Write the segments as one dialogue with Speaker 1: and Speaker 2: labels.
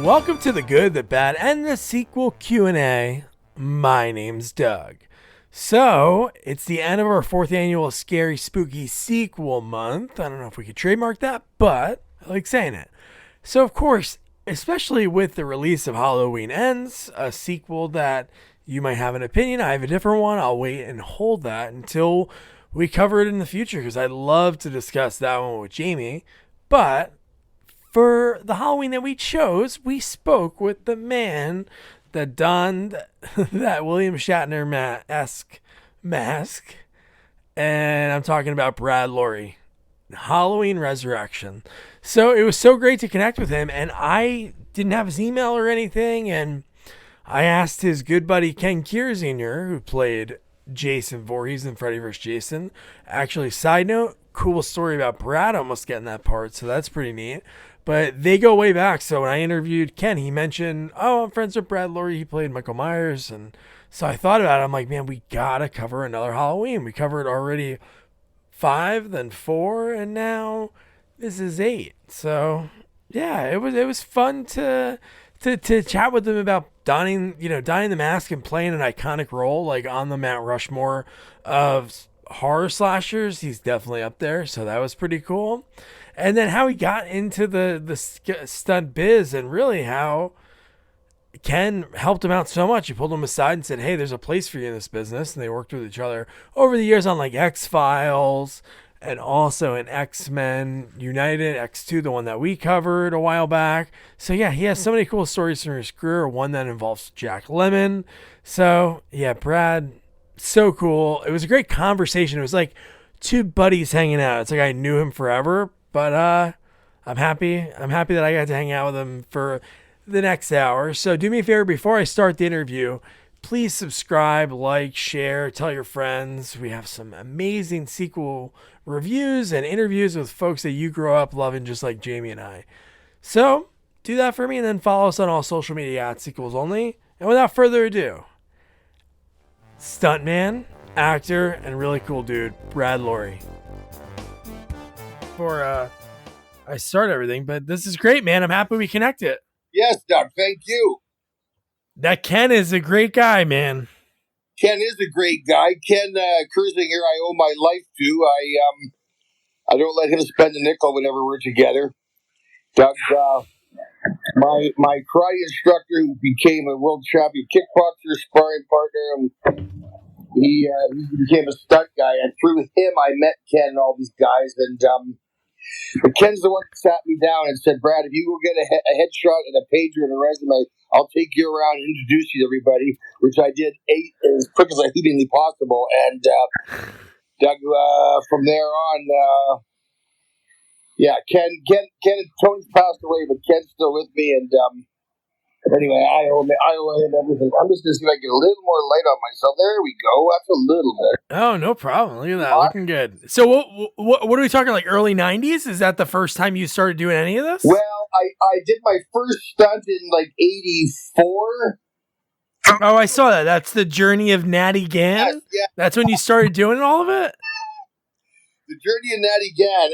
Speaker 1: welcome to the good, the bad, and the sequel Q&A. My name's Doug. So, it's the end of our 4th annual Scary Spooky Sequel Month. I don't know if we could trademark that, but I like saying it. So, of course, especially with the release of Halloween Ends, a sequel that you might have an opinion, I have a different one, I'll wait and hold that until we cover it in the future, because I'd love to discuss that one with Jamie. But for the Halloween that we chose, we spoke with the man that donned that William Shatner-esque mask. And I'm talking about Brad Loree. Halloween Resurrection. So it was so great to connect with him, and I didn't have his email or anything, and I asked his good buddy Ken Kirzinger, who played Jason Voorhees in Freddy vs. Jason. Actually, side note, cool story about Brad almost getting that part, so that's pretty neat. But they go way back. So when I interviewed Ken, he mentioned, oh, I'm friends with Brad Loree. He played Michael Myers. And so I thought about it. I'm like, man, we got to cover another Halloween. We covered already 5, then 4, and now this is 8. So yeah, it was fun to chat with him about donning the mask and playing an iconic role, like on the Mount Rushmore of horror slashers. He's definitely up there. So that was pretty cool. And then how he got into the stunt biz, and really how Ken helped him out so much. He pulled him aside and said, hey, there's a place for you in this business. And they worked with each other over the years on like X-Files and also in X-Men United, X2, the one that we covered a while back. So yeah, he has so many cool stories from his career. One that involves Jack Lemmon. So yeah, Brad, so cool. It was a great conversation. It was like two buddies hanging out. It's like I knew him forever. But I'm happy that I got to hang out with him for the next hour. So do me a favor, before I start the interview, please subscribe, like, share, tell your friends. We have some amazing sequel reviews and interviews with folks that you grew up loving, just like Jamie and I. So do that for me, and then follow us on all social media at Sequels Only. And without further ado, stuntman, actor, and really cool dude, Brad Loree. Before I start everything, but this is great, man. I'm happy we connected.
Speaker 2: Yes, Doug. Thank you.
Speaker 1: That Ken is a great guy, man.
Speaker 2: Ken is a great guy. Ken Kirzinger, I owe my life to. I don't let him spend a nickel whenever we're together. Doug, my karate instructor, who became a world champion kickboxer, sparring partner, he became a stunt guy, and through him, I met Ken and all these guys, and but Ken's the one that sat me down and said, Brad, if you go get a headshot and a pager and a resume, I'll take you around and introduce you to everybody, which I did as quick as I humanly possible. And Doug, from there on, Ken and Tony's passed away, but Ken's still with me. And anyway, I owe him everything. I'm just going to see if I can get a little more light on myself. There we go. That's a little bit.
Speaker 1: Oh, no problem. Look at that. Looking good. So what are we talking, like early 90s? Is that the first time you started doing any of this?
Speaker 2: Well, I did my first stunt in like 84.
Speaker 1: Oh, I saw that. That's the Journey of Natty Gann?
Speaker 2: Yes, yeah.
Speaker 1: That's when you started doing all of it?
Speaker 2: The Journey of Natty Gann.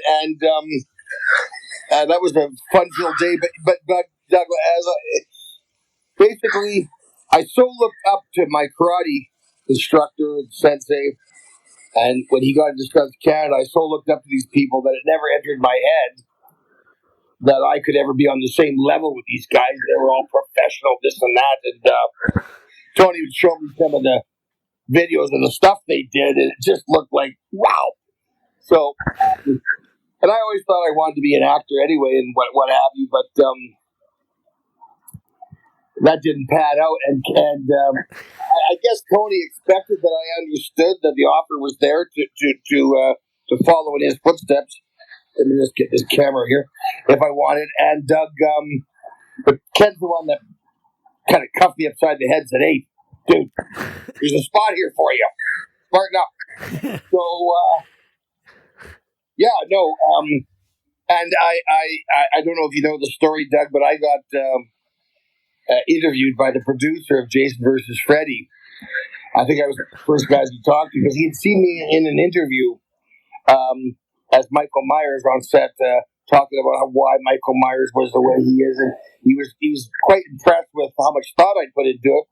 Speaker 2: And that was a fun-filled day. But Doug, basically, I so looked up to my karate instructor, sensei, and when he got into Stunt Canada, I so looked up to these people that it never entered my head that I could ever be on the same level with these guys. They were all professional, this and that. And Tony would show me some of the videos and the stuff they did, and it just looked like, wow. So, and I always thought I wanted to be an actor anyway, and what have you, but that didn't pan out, and I guess Tony expected that I understood that the offer was there to follow in his footsteps. Let me just get this camera here, if I wanted. And Doug, but Ken's the one that kind of cuffed me upside the head and said, "Hey, dude, there's a spot here for you. Smarten up." So, and I don't know if you know the story, Doug, but I got interviewed by the producer of Jason versus Freddy. I think I was the first guy to talk to, because he had seen me in an interview as Michael Myers on set talking about why Michael Myers was the way he is, and he was quite impressed with how much thought I'd put into it.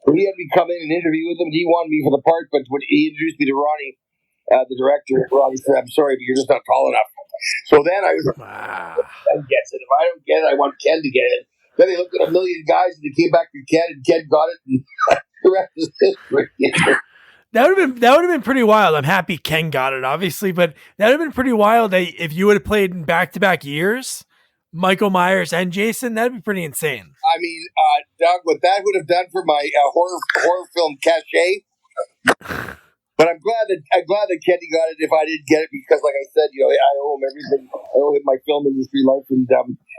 Speaker 2: So he had me come in and interview with him. He wanted me for the part, but when he introduced me to Ronnie, the director, Ronnie said, "I'm sorry, but you're just not tall enough." So then I was like, Ken gets it. If I don't get it, I want Ken to get it. Then they looked at a million guys, and they came back to Ken, and Ken got it, and the rest is history.
Speaker 1: That would have been pretty wild. I'm happy Ken got it, obviously, but that would have been pretty wild that if you would have played in back-to-back years, Michael Myers and Jason, that'd be pretty insane.
Speaker 2: I mean, Doug, what that would have done for my horror film cachet. But I'm glad that Kenny got it if I didn't get it, because, like I said, I owe him everything. I owe him my film industry life, and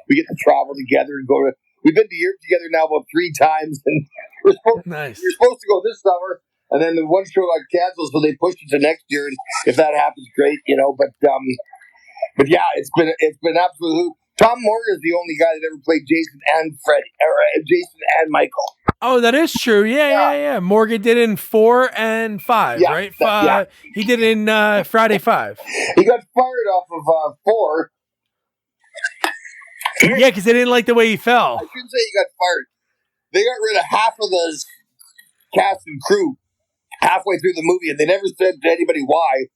Speaker 2: we get to travel together and go to. We've been to Europe together now about 3 times, and we're supposed to go this summer, and then the one show got canceled, so they pushed it to next year. And if that happens, great, But yeah, it's been absolute. Tom Moore is the only guy that ever played Jason and Freddy, or Jason and Michael.
Speaker 1: Oh, that is true. Yeah. Morgan did it in 4 and 5, right? He did it in Friday 5.
Speaker 2: He got fired off of 4.
Speaker 1: Yeah, because they didn't like the way he fell.
Speaker 2: I shouldn't say he got fired. They got rid of half of the cast and crew halfway through the movie, and they never said to anybody why.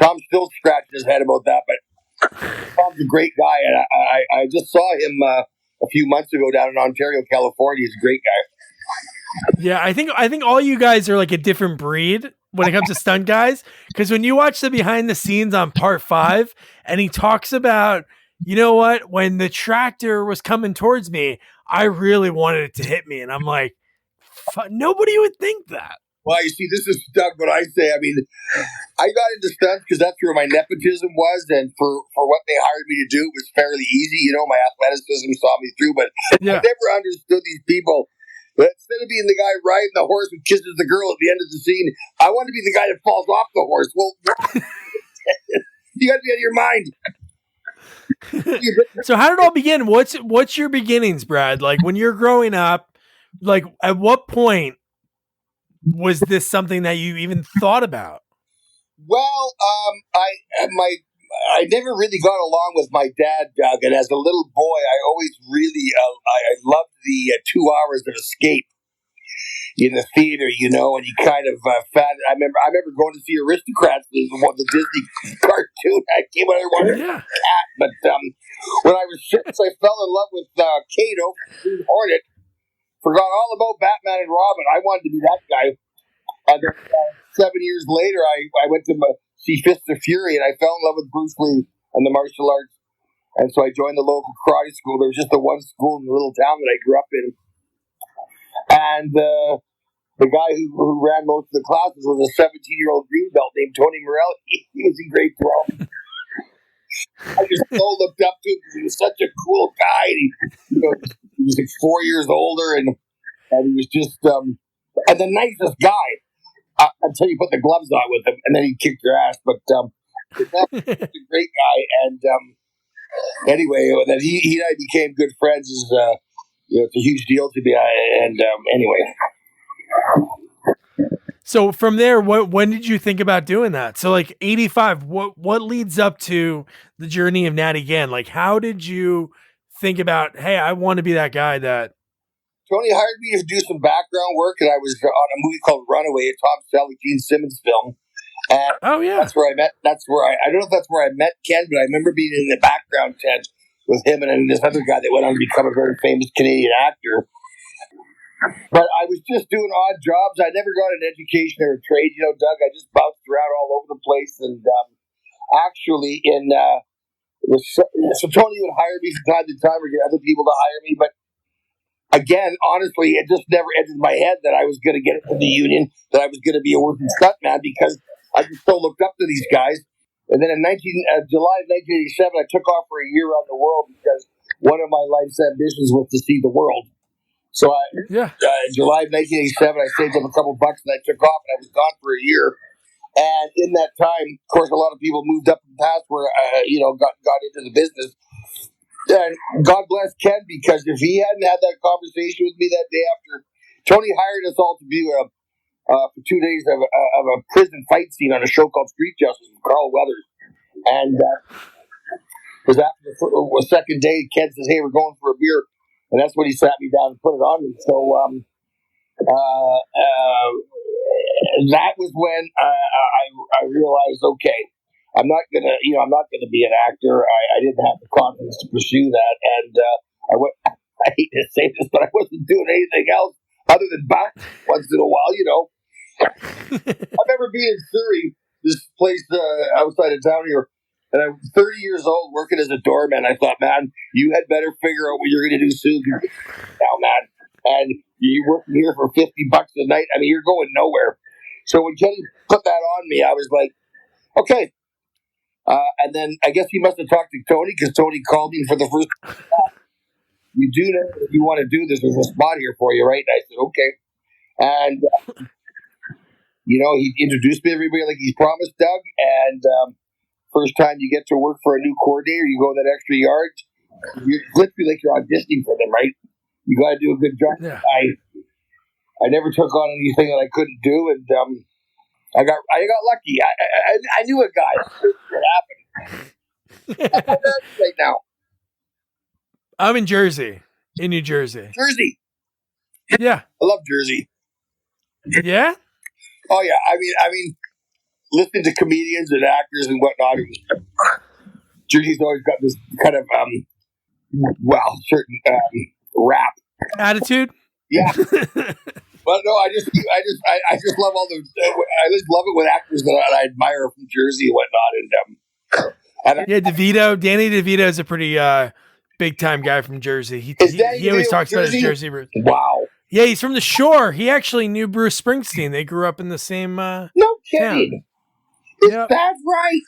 Speaker 2: Tom's still scratching his head about that, but Tom's a great guy, and I just saw him a few months ago down in Ontario, California. He's a great guy.
Speaker 1: Yeah, I think all you guys are like a different breed when it comes to stunt guys, because when you watch the behind the scenes on part 5, and he talks about, you know what, when the tractor was coming towards me, I really wanted it to hit me, and I'm like, nobody would think that.
Speaker 2: Well, you see, this is Doug, what I say. I mean, I got into stunts because that's where my nepotism was, and for what they hired me to do, it was fairly easy. My athleticism saw me through, but I never understood these people. But instead of being the guy riding the horse who kisses the girl at the end of the scene, I want to be the guy that falls off the horse. Well, you got to be out of your mind.
Speaker 1: So how did it all begin? What's your beginnings, Brad? Like when you're growing up, like at what point was this something that you even thought about?
Speaker 2: Well, I never really got along with my dad, Doug, and as a little boy, I always really I loved the 2 hours of escape in the theater, and you kind of found. I remember going to see Aristocrats, the Disney cartoon. I came out there wanting a cat, but when I was 6, I fell in love with Kato, Green Hornet. Forgot all about Batman and Robin. I wanted to be that guy. And then 7 years later, I went to see Fists of Fury, and I fell in love with Bruce Lee and the martial arts. And so I joined the local karate school. There was just the one school in the little town that I grew up in. And the guy who ran most of the classes was a 17-year-old green belt named Tony Morelli. He was in grade 12. I just so looked up to him because he was such a cool guy. He was like 4 years older, and he was just and the nicest guy until you put the gloves on with him, and then he kicked your ass. But he's a great guy, and anyway, that he and I became good friends is it's a huge deal to me. Anyway.
Speaker 1: So from there, when did you think about doing that? So like 85, what leads up to the journey of Natty Gann? Like, how did you think about, hey, I want to be that guy that...
Speaker 2: Tony hired me to do some background work, and I was on a movie called Runaway, a Tom Selleck, Gene Simmons film. And that's where I met, I don't know if that's where I met Ken, but I remember being in the background tent with him and then this other guy that went on to become a very famous Canadian actor. But I was just doing odd jobs. I never got an education or a trade, Doug. I just bounced around all over the place. And actually, so Tony would hire me from time to time or get other people to hire me. But again, honestly, it just never entered my head that I was going to get into the union, that I was going to be a working stuntman, because I just so looked up to these guys. And then in July of 1987, I took off for a year around the world because one of my life's ambitions was to see the world. So in July of 1987, I saved up a couple bucks and I took off, and I was gone for a year. And in that time, of course, a lot of people moved up and past where, got into the business. And God bless Ken, because if he hadn't had that conversation with me that day after, Tony hired us all to do for 2 days of a prison fight scene on a show called Street Justice with Carl Weathers. And Because after the second day, Ken says, "Hey, we're going for a beer," and that's when he sat me down and put it on me. So that was when I realized, okay, I'm not gonna be an actor. I didn't have the confidence to pursue that, and I went. I hate to say this, but I wasn't doing anything else other than bounce once in a while. I remember being in Surrey, this place outside of town here, and I'm 30 years old working as a doorman. I thought, man, you had better figure out what you're going to do soon. Now, man, and you're working here for $50 a night. I mean, you're going nowhere. So when Kenny put that on me, I was like, okay. And then I guess he must have talked to Tony because Tony called me for the first. You do know if you want to do this, there's a spot here for you, right? And I said, okay. And, he introduced me to everybody like he's promised, Doug. And first time you get to work for a new coordinator, you go that extra yard. You're literally like you're auditioning for them, right? You got to do a good job.
Speaker 1: Yeah.
Speaker 2: I never took on anything that I couldn't do. And I got lucky. I knew a guy. What happened? Right now.
Speaker 1: I'm in Jersey, in New Jersey.
Speaker 2: Jersey.
Speaker 1: Yeah.
Speaker 2: I love Jersey.
Speaker 1: Yeah?
Speaker 2: Oh, yeah. I mean, listening to comedians and actors and whatnot, Jersey's always got this kind of, certain rap.
Speaker 1: Attitude?
Speaker 2: Yeah. Well, no, I just love all the, I just love it with actors that I admire from Jersey and whatnot.
Speaker 1: Danny DeVito is a pretty big time guy from Jersey. He always talks about his Jersey roots.
Speaker 2: Wow.
Speaker 1: Yeah, he's from the shore. He actually knew Bruce Springsteen. They grew up in the same
Speaker 2: no kidding.
Speaker 1: Is
Speaker 2: that right?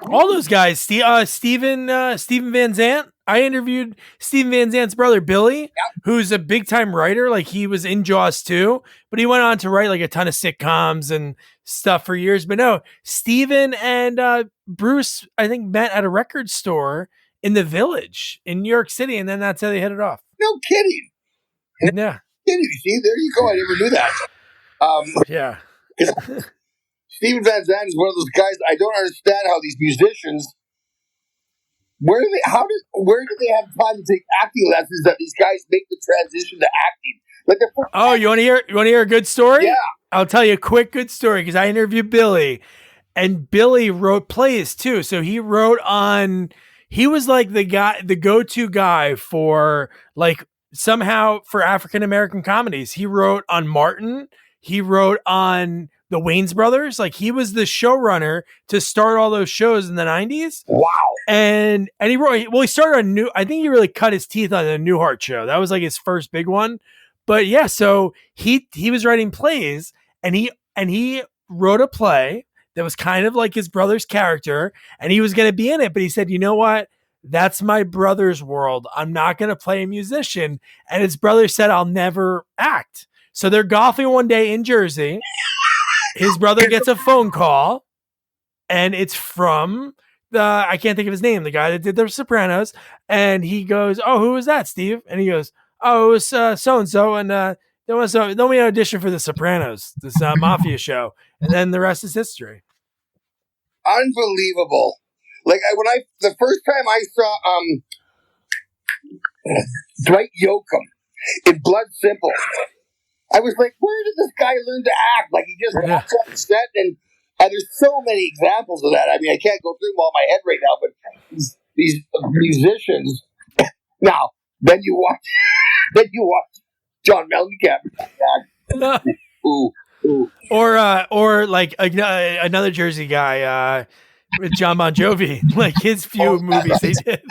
Speaker 1: All those guys. Steven Van Zandt. I interviewed Steven Van Zandt's brother Billy, who's a big time writer. Like he was in Jaws too, but he went on to write like a ton of sitcoms and stuff for years. But no, Steven and Bruce, I think, met at a record store in the Village in New York City, and then that's how they hit it off.
Speaker 2: No kidding.
Speaker 1: Yeah.
Speaker 2: See, there you go. I never knew that.
Speaker 1: Yeah.
Speaker 2: Steven Van Zandt is one of those guys. I don't understand how these musicians. Where do they have time to take acting lessons that these guys make the transition to acting? Like
Speaker 1: you want to hear a good story?
Speaker 2: Yeah.
Speaker 1: I'll tell you a quick good story because I interviewed Billy, and Billy wrote plays too. So he was like the go-to guy for like somehow for African American comedies. He wrote on Martin. He wrote on the Wayans Brothers. Like he was the showrunner to start all those shows in the 90s.
Speaker 2: Wow.
Speaker 1: And he started I think he really cut his teeth on the Newhart show. That was like his first big one. But yeah, so he was writing plays and he wrote a play that was kind of like his brother's character and he was going to be in it. But he said, you know what? That's my brother's world. I'm not going to play a musician. And his brother said, I'll never act. So they're golfing one day in Jersey. His brother gets a phone call and it's from I can't think of his name, the guy that did The Sopranos. And he goes, oh, who was that, Steve? And he goes, oh, it was so-and-so. And then we auditioned for The Sopranos, this mafia show. And then the rest is history.
Speaker 2: Unbelievable. Like the first time I saw Dwight Yoakam in Blood Simple, I was like, where did this guy learn to act? Like he just walks on the set and there's so many examples of that. I mean, I can't go through them all in my head right now, but these musicians. Now, then you watch John Mellencamp. Ooh.
Speaker 1: Or like another Jersey guy with John Bon Jovi, like his few movies they did.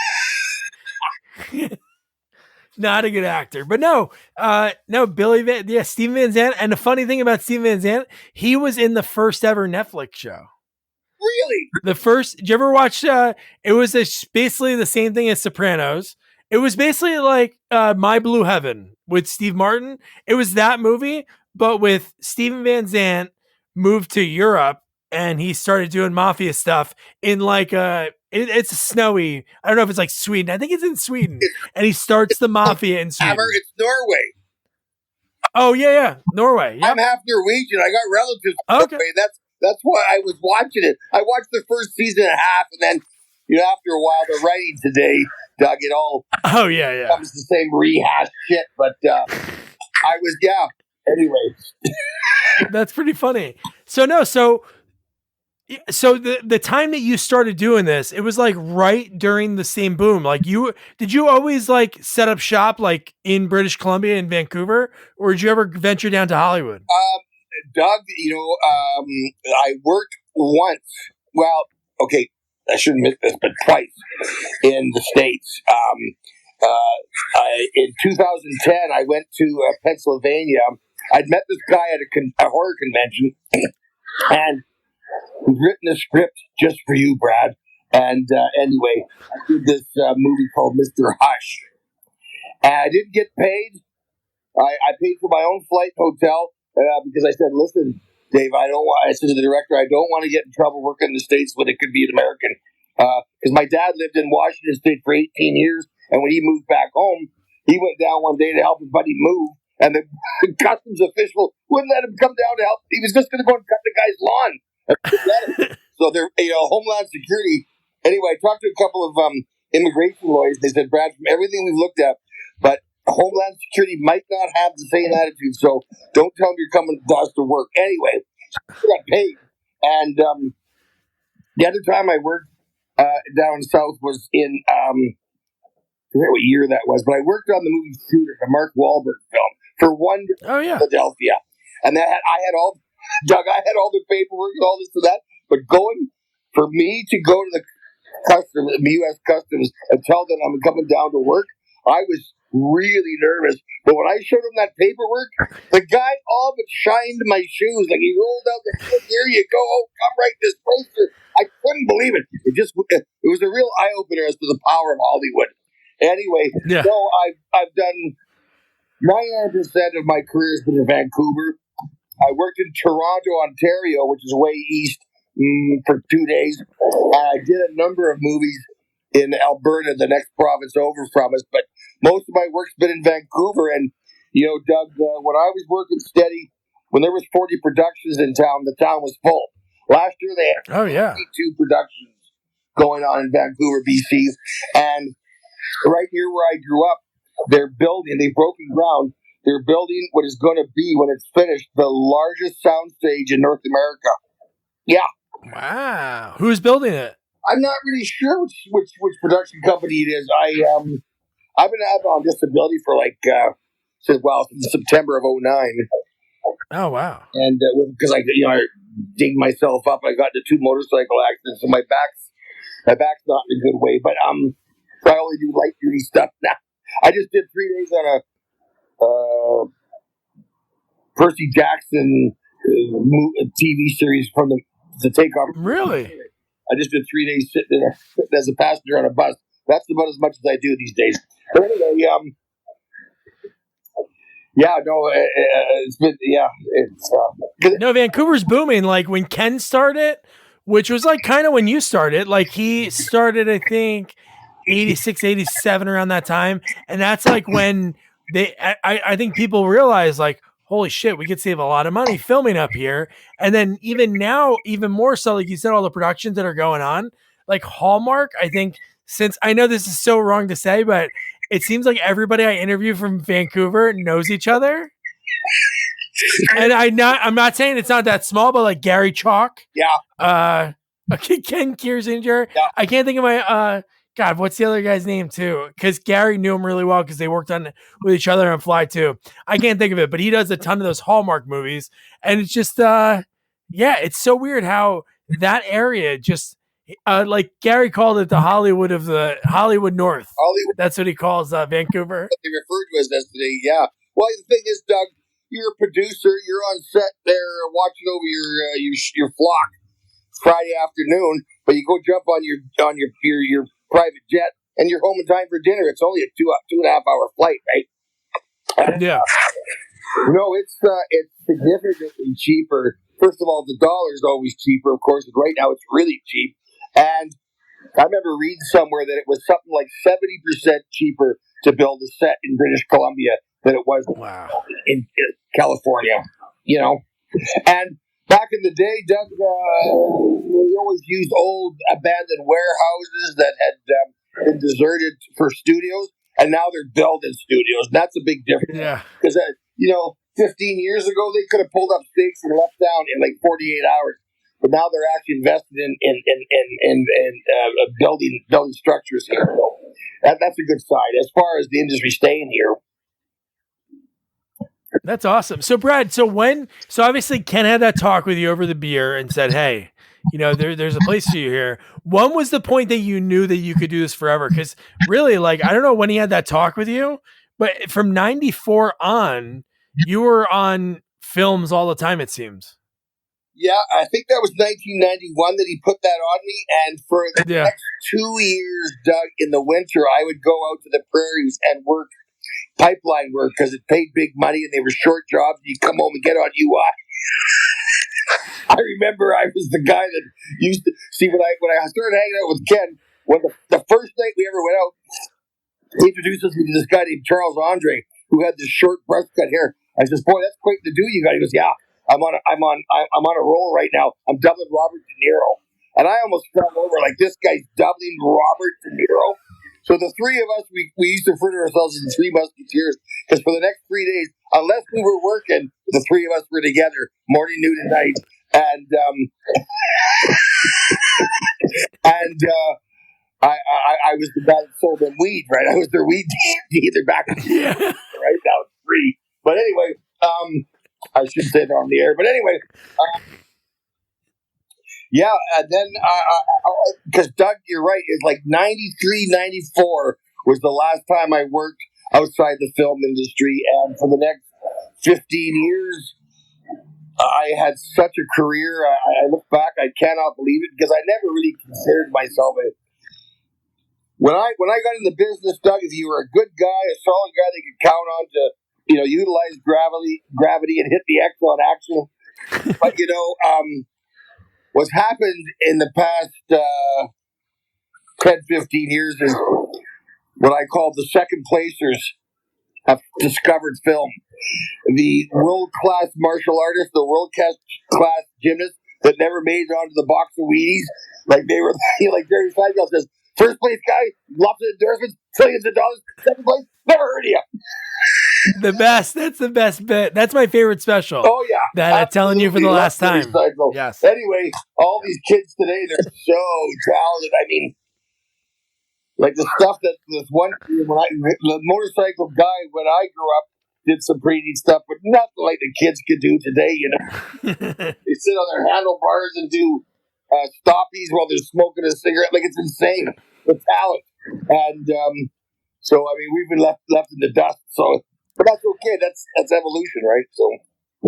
Speaker 1: Not a good actor, but no, Steven Van Zandt. And the funny thing about Steven Van Zandt, he was in the first ever Netflix show.
Speaker 2: Really?
Speaker 1: Did you ever watch, it was basically the same thing as Sopranos. It was basically like My Blue Heaven with Steve Martin. It was that movie, but with Steven Van Zandt moved to Europe and he started doing mafia stuff in like it's snowy. I don't know if it's like Sweden. I think it's in Sweden. And he starts the mafia in Sweden.
Speaker 2: It's Norway.
Speaker 1: Oh yeah, Norway. Yep.
Speaker 2: I'm half Norwegian. I got relatives in
Speaker 1: okay.
Speaker 2: Norway. That's why I was watching it. I watched the first season and a half, and then after a while, the writing today, Doug, it all becomes the same rehashed shit. But I was, anyway.
Speaker 1: That's pretty funny. So the time that you started doing this, it was like right during the same boom. Like did you always like set up shop like in British Columbia and Vancouver, or did you ever venture down to Hollywood?
Speaker 2: Doug, I worked once. Well, okay, I shouldn't admit this, but twice in the States. In 2010, I went to Pennsylvania. I'd met this guy at a horror convention, and he's written a script just for you, Brad. And anyway, I did this movie called Mr. Hush. And I didn't get paid. I paid for my own flight and hotel because I said, listen, Dave, I said to the director, I don't want to get in trouble working in the States when it could be an American. Because my dad lived in Washington State for 18 years. And when he moved back home, he went down one day to help his buddy move. And the customs official wouldn't let him come down to help. He was just going to go and cut the guy's lawn. So they're, Homeland Security. Anyway, I talked to a couple of immigration lawyers. They said, Brad, from everything we've looked at, but Homeland Security might not have the same attitude. So don't tell them you're coming to us to work. Anyway, I got paid. And the other time I worked down south was in, I forget what year that was, but I worked on the movie Shooter, the Mark Wahlberg film, for one Philadelphia. And I had all the paperwork and all this and that. But for me to go to the U.S. Customs and tell them I'm coming down to work, I was really nervous. But when I showed him that paperwork, the guy all but shined my shoes. Like he rolled out the foot, here you go, come right this place. I couldn't believe it. It was a real eye opener as to the power of Hollywood. Anyway, so I've done 99% of my career has been in Vancouver. I worked in Toronto, Ontario, which is way east, for 2 days. I did a number of movies in Alberta, the next province over from us, but most of my work's been in Vancouver. And, Doug, when I was working steady, when there was 40 productions in town, the town was full. Last year they had 52 productions going on in Vancouver, BC. And right near where I grew up, they've broken ground. They're building what is going to be, when it's finished, the largest soundstage in North America. Yeah.
Speaker 1: Wow. Who's building it?
Speaker 2: I'm not really sure which production company it is. I've been out on disability for since September of 2009.
Speaker 1: Oh, wow.
Speaker 2: And because I dinged myself up, I got into 2 motorcycle accidents, so my back's not in a good way. But so I only do light duty stuff now. I just did 3 days on a Percy Jackson TV series from the takeoff.
Speaker 1: Really?
Speaker 2: I just did 3 days sitting as a passenger on a bus. That's about as much as I do these days. But anyway, it's been,
Speaker 1: no, Vancouver's booming. Like when Ken started, which was like kind of when you started, like he started, I think 86, 87 around that time. And that's like when I think people realize like, holy shit, we could save a lot of money filming up here. And then even now, even more so, like you said, all the productions that are going on, like Hallmark, I think, since I know this is so wrong to say, but it seems like everybody I interview from Vancouver knows each other. And I'm not saying it's not that small, but like Gary Chalk.
Speaker 2: Yeah.
Speaker 1: Ken Kirzinger. Yeah. I can't think of my, God, what's the other guy's name too? Because Gary knew him really well because they worked with each other on Fly too. I can't think of it, but he does a ton of those Hallmark movies, and it's just, it's so weird how that area just, like Gary called it the Hollywood North.
Speaker 2: Hollywood.
Speaker 1: That's what he calls Vancouver.
Speaker 2: What they referred to as yesterday. Yeah. Well, the thing is, Doug, you're a producer. You're on set there watching over your flock Friday afternoon, but you go jump on your private jet, and you're home in time for dinner. It's only a 2.5 hour flight, right?
Speaker 1: Yeah.
Speaker 2: No, it's significantly cheaper. First of all, the dollar is always cheaper, of course. But right now, it's really cheap. And I remember reading somewhere that it was something like 70% cheaper to build a set in British Columbia than it was in California. But back in the day, Doug, we always used old abandoned warehouses that had been deserted for studios, and now they're building studios. And that's a big difference.
Speaker 1: Yeah.
Speaker 2: Because, 15 years ago, they could have pulled up stakes and left down in like 48 hours. But now they're actually invested in building structures here. So that's a good sign. As far as the industry staying here,
Speaker 1: that's awesome. So Brad, so obviously Ken had that talk with you over the beer and said, hey, there's a place for you here. When was the point that you knew that you could do this forever? Because really, like, I don't know when he had that talk with you, but from 94 on, you were on films all the time, it seems.
Speaker 2: Yeah, I think that was 1991 that he put that on me. And for the next 2 years, Doug, in the winter, I would go out to the prairies and work pipeline work because it paid big money and they were short jobs. You come home and get on UI. I remember I was the guy that used to see when I started hanging out with Ken. When the first night we ever went out, he introduced us to this guy named Charles Andre, who had this short brush cut hair. I says, "Boy, that's quite the do you got." He goes, "Yeah, I'm on a roll right now. I'm doubling Robert De Niro," and I almost fell over like this guy's doubling Robert De Niro. So the three of us, we used to refer to ourselves as the Three Musketeers because for the next 3 days, unless we were working, the three of us were together morning, noon, and night. And I was the guy that sold them weed, right? I was their weed dealer back in the right? Now it's free. But anyway, I should say that on the air. But anyway, yeah, and then, because Doug, you're right, it's like 93, 94 was the last time I worked outside the film industry. And for the next 15 years, I had such a career. I look back, I cannot believe it because I never really considered myself when I got in the business, Doug, if you were a good guy, a solid guy they could count on to, utilize gravity and hit the X on action. But, what's happened in the past 10, 15 years is what I call the second placers have discovered film. The world-class martial artists, the world-class gymnasts that never made it onto the box of Wheaties, like they were, like Jerry Seinfeld says, first place guy, lots of endorsements, trillions of dollars. Second place, never heard of you.
Speaker 1: The best. That's the best bit. That's my favorite special.
Speaker 2: Oh, yeah.
Speaker 1: That I'm telling you for the last time.
Speaker 2: Yes. Anyway, all these kids today, they're so talented. I mean, like the stuff that this one, the motorcycle guy, when I grew up, did some pretty neat stuff, but nothing like the kids could do today, They sit on their handlebars and do stoppies while they're smoking a cigarette. Like, it's insane, the talent. And so, I mean, we've been left in the dust. So, but that's okay. That's evolution, right? So,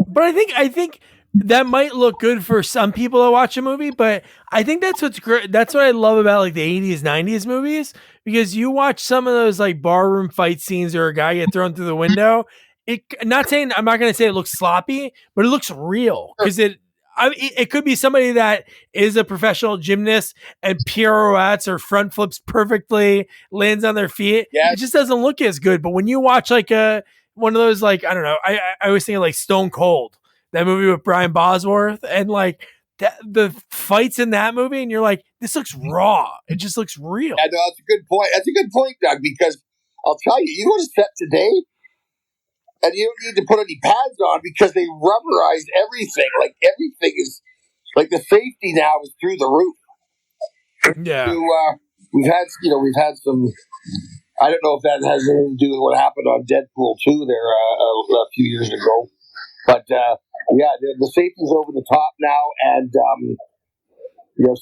Speaker 1: but I think that might look good for some people to watch a movie, but I think that's what's great. That's what I love about like the 80s, 90s movies, because you watch some of those like barroom fight scenes or a guy get thrown through the window. I'm not going to say it looks sloppy, but it looks real because it could be somebody that is a professional gymnast and pirouettes or front flips perfectly, lands on their feet. Yes. It just doesn't look as good. But when you watch like one of those, like, I don't know, I always think of like Stone Cold, that movie with Brian Bosworth, and like the fights in that movie, and you're like, this looks raw. It just looks real.
Speaker 2: Yeah, no, that's a good point. That's a good point, Doug, because I'll tell you, you go to set today, and you don't need to put any pads on because they rubberized everything. Like, everything is, like, the safety now is through the roof.
Speaker 1: Yeah.
Speaker 2: We've had some, I don't know if that has anything to do with what happened on Deadpool 2 there a few years ago. But, yeah, the safety's over the top now. And,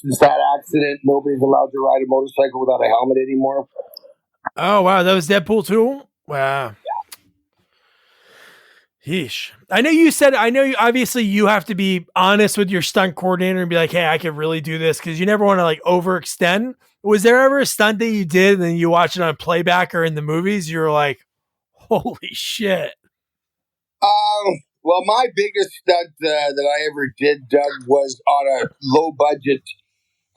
Speaker 2: since that accident, nobody's allowed to ride a motorcycle without a helmet anymore.
Speaker 1: Oh, wow. That was Deadpool 2? Wow. Yeesh. I know obviously you have to be honest with your stunt coordinator and be like, hey, I can really do this, because you never want to like overextend. Was there ever a stunt that you did and then you watch it on playback or in the movies, you're like, holy shit?
Speaker 2: Well, my biggest stunt that I ever did, Doug, was on a low budget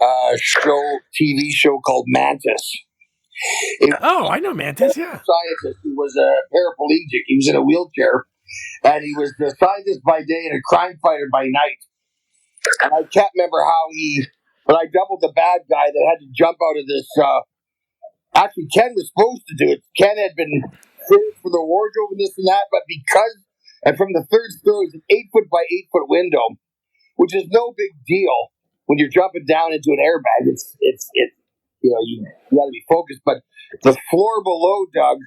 Speaker 2: TV show called Mantis.
Speaker 1: I know Mantis, yeah.
Speaker 2: Scientist who was a paraplegic. He was in a wheelchair. And he was the scientist by day and a crime fighter by night. And I can't remember how but I doubled the bad guy that had to jump out of this. Actually, Ken was supposed to do it. Ken had been fitted for the wardrobe and this and that, but and from the third story, it's an 8 foot by 8 foot window, which is no big deal when you're jumping down into an airbag. It's you got to be focused, but the floor below, Doug,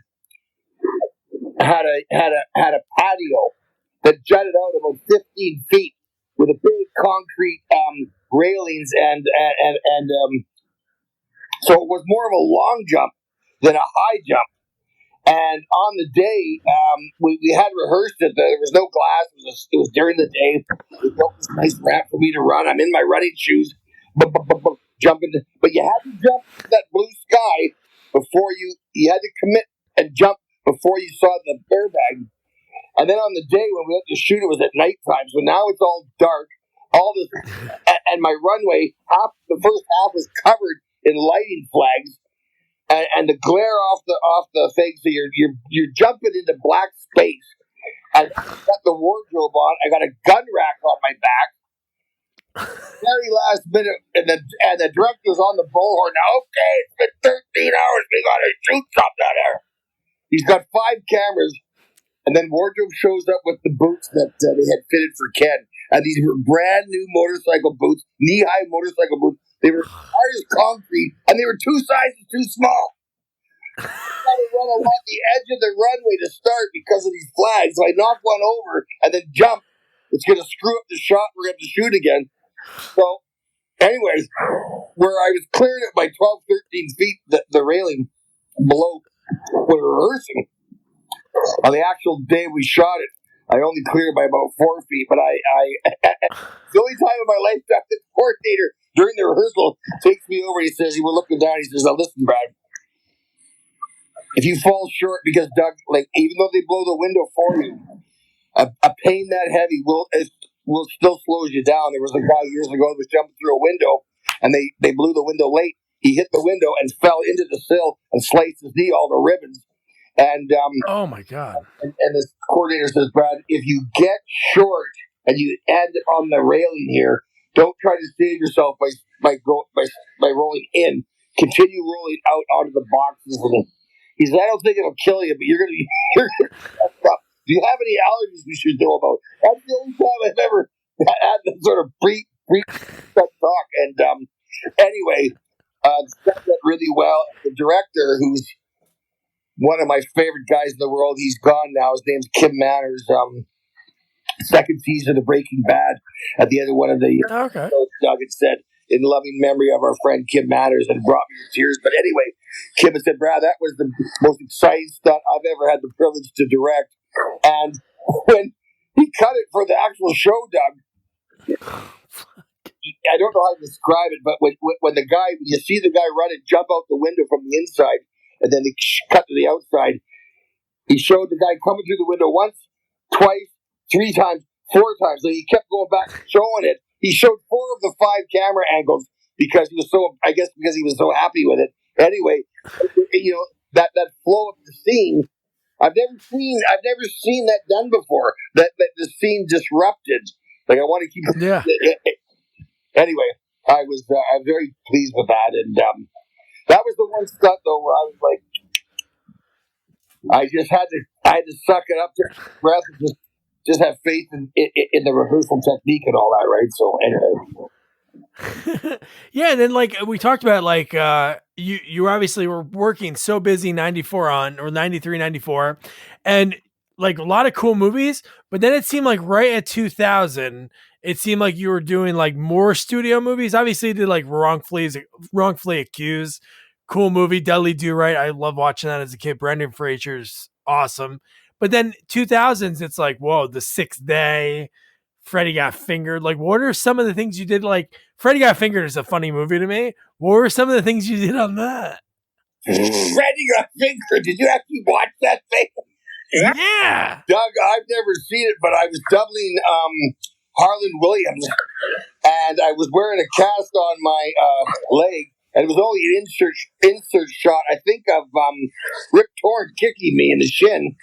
Speaker 2: had a patio that jutted out about 15 feet with a big concrete railings and so it was more of a long jump than a high jump. And on the day, we had rehearsed it. There was no glass. It was during the day. We built this nice ramp for me to run. I'm in my running shoes, jumping. But you had to jump that blue sky before you had to commit and jump before you saw the airbag. And then on the day when we had to shoot, it was at nighttime. So now it's all dark. All this, and my runway, the first half was covered in lighting flags. And the glare off the thing, so you're jumping into black space. And I got the wardrobe on. I got a gun rack on my back. Very last minute, and the director's on the bullhorn. Now, okay, it's been 13 hours. We gotta shoot something there. He's got 5 cameras, and then wardrobe shows up with the boots that they had fitted for Ken, and these were brand new motorcycle boots, knee-high motorcycle boots. They were hard as concrete, and they were 2 sizes too small. I had to run along the edge of the runway to start because of these flags. So I knocked one over and then jumped. It's going to screw up the shot. We're going to shoot again. So, anyways, where I was clearing it by 12, 13 feet, the railing below when we were rehearsing, on the actual day we shot it, I only cleared by about 4 feet. But the only time in my life that the coordinator during the rehearsal takes me over. He says, he was looking down. He says, "Now listen, Brad. If you fall short, because Doug, even though they blow the window for you, a pain that heavy will still slows you down." There was a guy years ago that was jumping through a window, and they blew the window late. He hit the window and fell into the sill and sliced his knee, all the ribbons. And
Speaker 1: oh my God!
Speaker 2: And this coordinator says, "Brad, if you get short and you end on the railing here, don't try to save yourself by rolling in. Continue rolling out onto the boxes." And he said, "I don't think it'll kill you, but you're gonna be messed up. Do you have any allergies we should know about?" That's the only time I've ever had that sort of pre talk. And anyway, that went really well. The director, who's one of my favorite guys in the world, he's gone now. His name's Kim Manners. Second season of Breaking Bad. At the end of one of the
Speaker 1: okay.
Speaker 2: Doug had said, "In loving memory of our friend Kim Manners," and brought me to tears. But anyway, Kim had said, "Brad, that was the most exciting stunt I've ever had the privilege to direct." And when he cut it for the actual show, Doug, I don't know how to describe it, but when you see the guy run and jump out the window from the inside, and then they cut to the outside, he showed the guy coming through the window once, twice, 3 times, 4 times. So he kept going back showing it. He showed 4 of the 5 camera angles because he was so happy with it. Anyway, that flow of the scene, I've never seen that done before. That the scene disrupted. I want to keep.
Speaker 1: Yeah.
Speaker 2: Anyway, I'm very pleased with that, and that was the one stunt though where I was like, I had to suck it up to breath and just have faith in the rehearsal technique and all that, right? So anyway.
Speaker 1: Yeah, and then we talked about you obviously were working so busy 94 on or 93, 94, and a lot of cool movies, but then it seemed like right at 2000, it seemed like you were doing more studio movies. Obviously you did Wrongfully Accused, cool movie. Dudley Do Right, I love watching that as a kid. Brendan Fraser's awesome. But then 2000s, it's whoa, The Sixth Day, Freddy Got Fingered. What are some of the things you did? Freddy Got Fingered is a funny movie to me. What were some of the things you did on that?
Speaker 2: Freddy Got Fingered. Did you actually watch that thing?
Speaker 1: Yeah.
Speaker 2: Doug, I've never seen it, but I was doubling Harlan Williams, and I was wearing a cast on my leg, and it was only an insert shot, I think, of Rip Torn kicking me in the shin.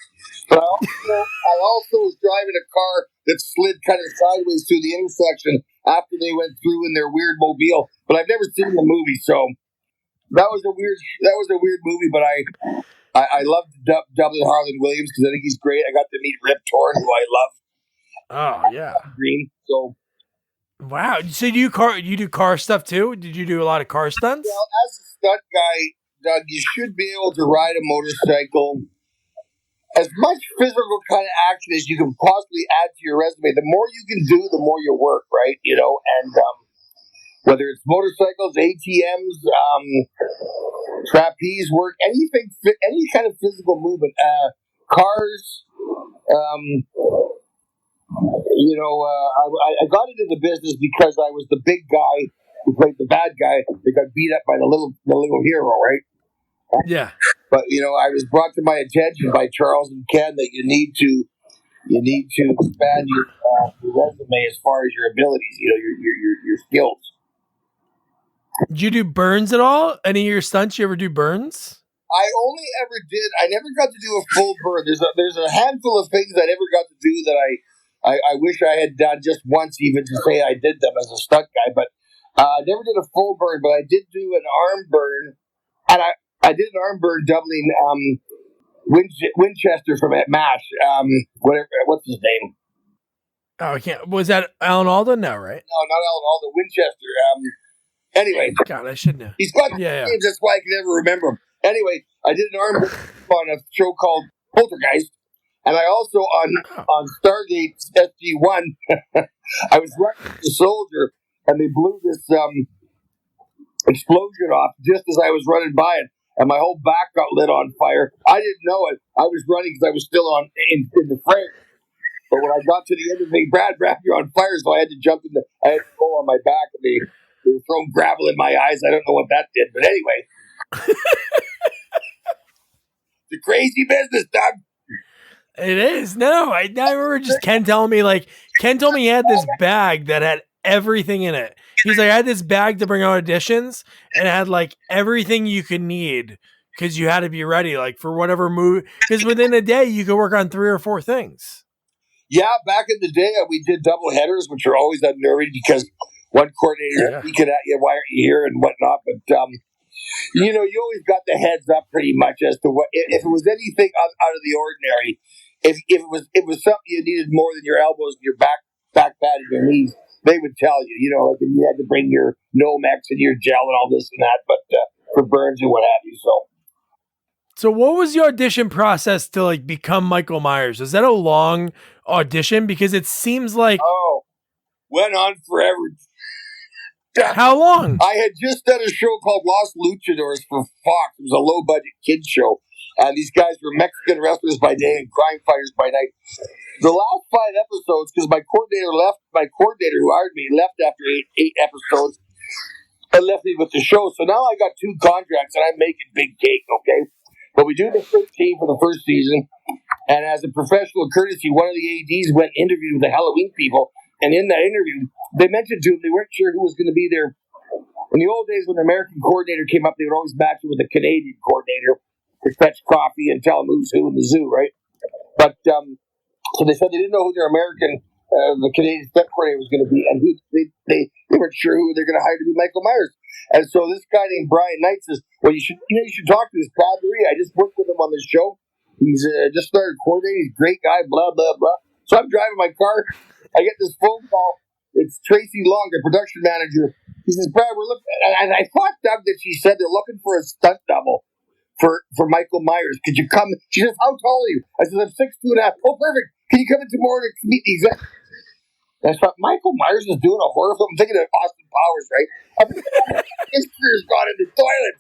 Speaker 2: But I also was driving a car that slid kind of sideways through the intersection after they went through in their weird mobile. But I've never seen the movie, so that was a weird movie. But I loved Dublin Harlan Williams because I think he's great. I got to meet Rip Torn, who I love.
Speaker 1: Oh yeah,
Speaker 2: Green. So
Speaker 1: wow. So you do car stuff too? Did you do a lot of car stunts?
Speaker 2: well, as a stunt guy, Doug, you should be able to ride a motorcycle. As much physical kind of action as you can possibly add to your resume. The more you can do, the more you work, right? You know, and whether it's motorcycles, ATMs, trapeze work, anything, any kind of physical movement, cars. I got into the business because I was the big guy who played the bad guy that got beat up by the little hero, right?
Speaker 1: Yeah.
Speaker 2: But I was brought to my attention by Charles and Ken that you need to expand your resume as far as your abilities, your skills.
Speaker 1: Did you do burns at all? Any of your stunts? You ever do burns?
Speaker 2: I only ever did. I never got to do a full burn. There's a handful of things I never got to do that I wish I had done just once, even to say I did them as a stunt guy. But I never did a full burn. But I did do an arm burn, and I did an arm burn doubling Winchester from at MASH. What's his name?
Speaker 1: Oh, I can't. Was that Alan Alda? No, right?
Speaker 2: No, not Alan Alda. Winchester. Anyway,
Speaker 1: God, I should know.
Speaker 2: He's got names. That's why I can never remember him. Anyway, I did an arm on a show called Poltergeist, and I also on Stargate SG-1. I was running the soldier, and they blew this explosion off just as I was running by it, and my whole back got lit on fire. I didn't know it. I was running because I was still in the frame. But when I got to the end of the Brad, you're on fire, so I had to jump I had to go on my back, and they were throwing gravel in my eyes. I don't know what that did, but anyway. It's a crazy business, Doug.
Speaker 1: It is. No, I remember just Ken told me he had this bag that had everything in it. He's like, I had this bag to bring out auditions, and it had like everything you could need because you had to be ready, like for whatever movie. Because within a day, you could work on 3 or 4 things.
Speaker 2: Yeah, back in the day, we did double headers, which are always unnerving because one coordinator speaking at you, why aren't you here and whatnot. But you always got the heads up pretty much as to what if it was anything out of the ordinary. If it was something you needed more than your elbows and your back pad and your knees, they would tell you. Like if you had to bring your Nomex and your gel and all this and that, but for burns and what have you.
Speaker 1: So what was your audition process to like become Michael Myers? Was that a long audition? Because it seems like
Speaker 2: went on forever.
Speaker 1: How long?
Speaker 2: I had just done a show called Los Luchadors for Fox. It was a low-budget kids show. And these guys were Mexican wrestlers by day and crime fighters by night. The last 5 episodes, because my coordinator, who hired me, left after eight episodes and left me with the show. So now I got 2 contracts and I'm making big cake, okay? But we do the 13 for the first season. And as a professional courtesy, one of the ADs went and interviewed with the Halloween people. And in that interview, they mentioned to him they weren't sure who was going to be there. In the old days, when the American coordinator came up, they would always match it with a Canadian coordinator to fetch coffee and tell them who's who in the zoo, right? But so they said they didn't know who their American, the Canadian step coordinator was going to be, and they weren't sure who they're going to hire to be Michael Myers. And so this guy named Brian Knight says, "Well, you should talk to this Brad Loree. I just worked with him on this show. He's just started coordinating. He's a great guy. Blah blah blah." So I'm driving my car. I get this phone call. It's Tracy Long, the production manager. He says, "Brad, we're looking," and I thought, Doug, that she said they're looking for a stunt double for Michael Myers. Could you come? She says, "How tall are you?" I said, "I'm 6'2.5". "Oh, perfect. Can you come in tomorrow to meet the exec?" And I thought, Michael Myers is doing a horror film. I'm thinking of Austin Powers, right? I'm thinking his career's gone in the toilet.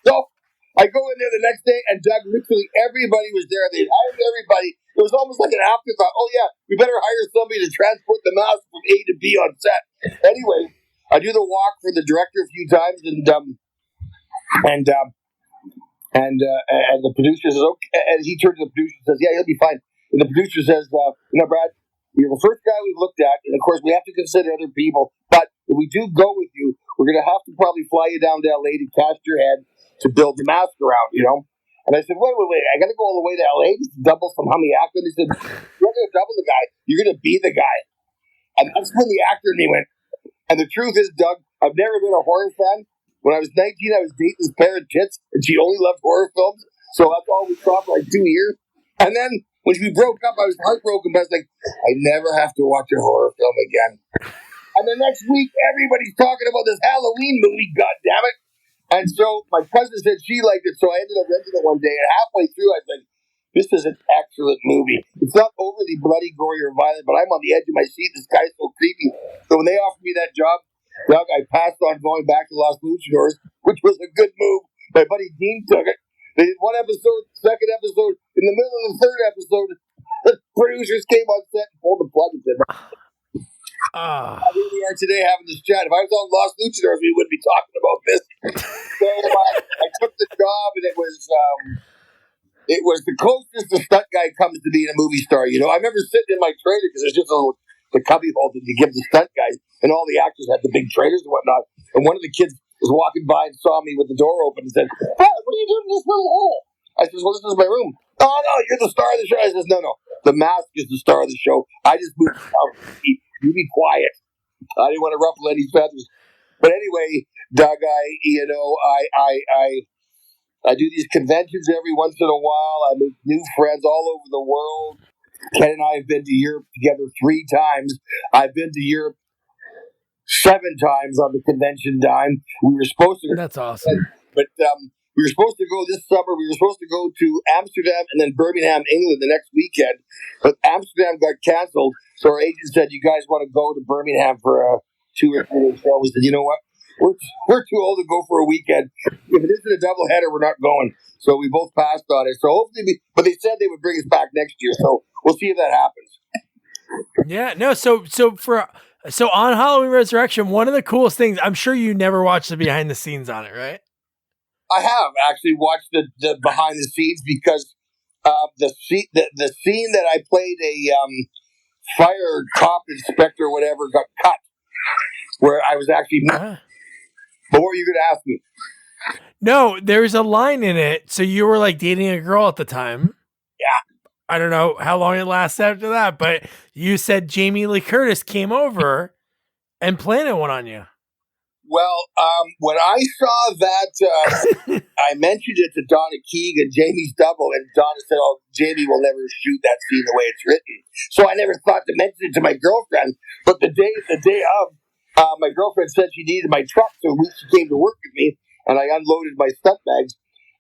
Speaker 2: So I go in there the next day, and Doug, literally everybody was there. They hired everybody. It was almost like an afterthought. Oh, yeah, we better hire somebody to transport the mask from A to B on set. Anyway, I do the walk for the director a few times, and the producer says, "Okay," and he turns to the producer and says, "Yeah, he'll be fine." And the producer says, "Brad, you're the first guy we've looked at, and of course we have to consider other people, but if we do go with you, we're going to have to probably fly you down to LA to cast your head to build the mask around, And I said, wait, I got to go all the way to LA just to double some Hummy Ackman. He said, "You're not going to double the guy. You're going to be the guy." And that's when the actor in me went. And the truth is, Doug, I've never been a horror fan. When I was 19, I was dating this pair of tits, and she only loved horror films. So that's all we saw for like 2 years. And then when we broke up, I was heartbroken, but I was like, I never have to watch a horror film again. And the next week, everybody's talking about this Halloween movie, goddammit. And so my cousin said she liked it, so I ended up renting it one day. And halfway through, I was like, this is an excellent movie. It's not overly bloody, gory, or violent, but I'm on the edge of my seat. This guy's so creepy. So when they offered me that job, Doug, I passed on going back to Los Luchadors, which was a good move. My buddy Dean took it. They did one episode, second episode. In the middle of the third episode, the producers came on set and pulled the plug and said, here we are today having this chat. If I was on Los Luchadors, we wouldn't be talking about this. So I took the job, and it was the closest a stunt guy comes to being a movie star. You know, I remember sitting in my trailer because there's just the cubby hole that you give the stunt guys, and all the actors had the big trailers and whatnot. And one of the kids was walking by and saw me with the door open and said, "Hey, what are you doing in this little hole?" I said, "Well, this is my room." "Oh, no, you're the star of the show." I says, "No, the mask is the star of the show. I just moved down. You be quiet." I didn't want to ruffle any feathers. But anyway, Doug, I do these conventions every once in a while. I make new friends all over the world. Ken and I have been to Europe together 3 times. I've been to Europe 7 times on the convention dime. We were supposed to.
Speaker 1: That's awesome.
Speaker 2: But we were supposed to go this summer. We were supposed to go to Amsterdam and then Birmingham, England the next weekend. But Amsterdam got canceled. So our agent said, "You guys want to go to Birmingham for a 2 or 3 day show?" We said, "You know what? We're too old to go for a weekend. If it isn't a doubleheader, we're not going." So we both passed on it. So hopefully, but they said they would bring us back next year. So we'll see if that happens.
Speaker 1: Yeah, no. So on Halloween Resurrection, one of the coolest things, I'm sure you never watched the behind the scenes on it, right?
Speaker 2: I have actually watched the behind the scenes because the scene that I played a fire cop inspector, whatever, got cut. Where I was actually. But what were you going to ask me?
Speaker 1: No, there's a line in it. So you were like dating a girl at the time.
Speaker 2: Yeah.
Speaker 1: I don't know how long it lasts after that, but you said Jamie Lee Curtis came over and planted one on you.
Speaker 2: Well, when I saw that, I mentioned it to Donna Keegan, Jamie's double, and Donna said, "Oh, Jamie will never shoot that scene the way it's written." So I never thought to mention it to my girlfriend. But the day of, my girlfriend said she needed my truck, so she came to work with me, and I unloaded my stunt bags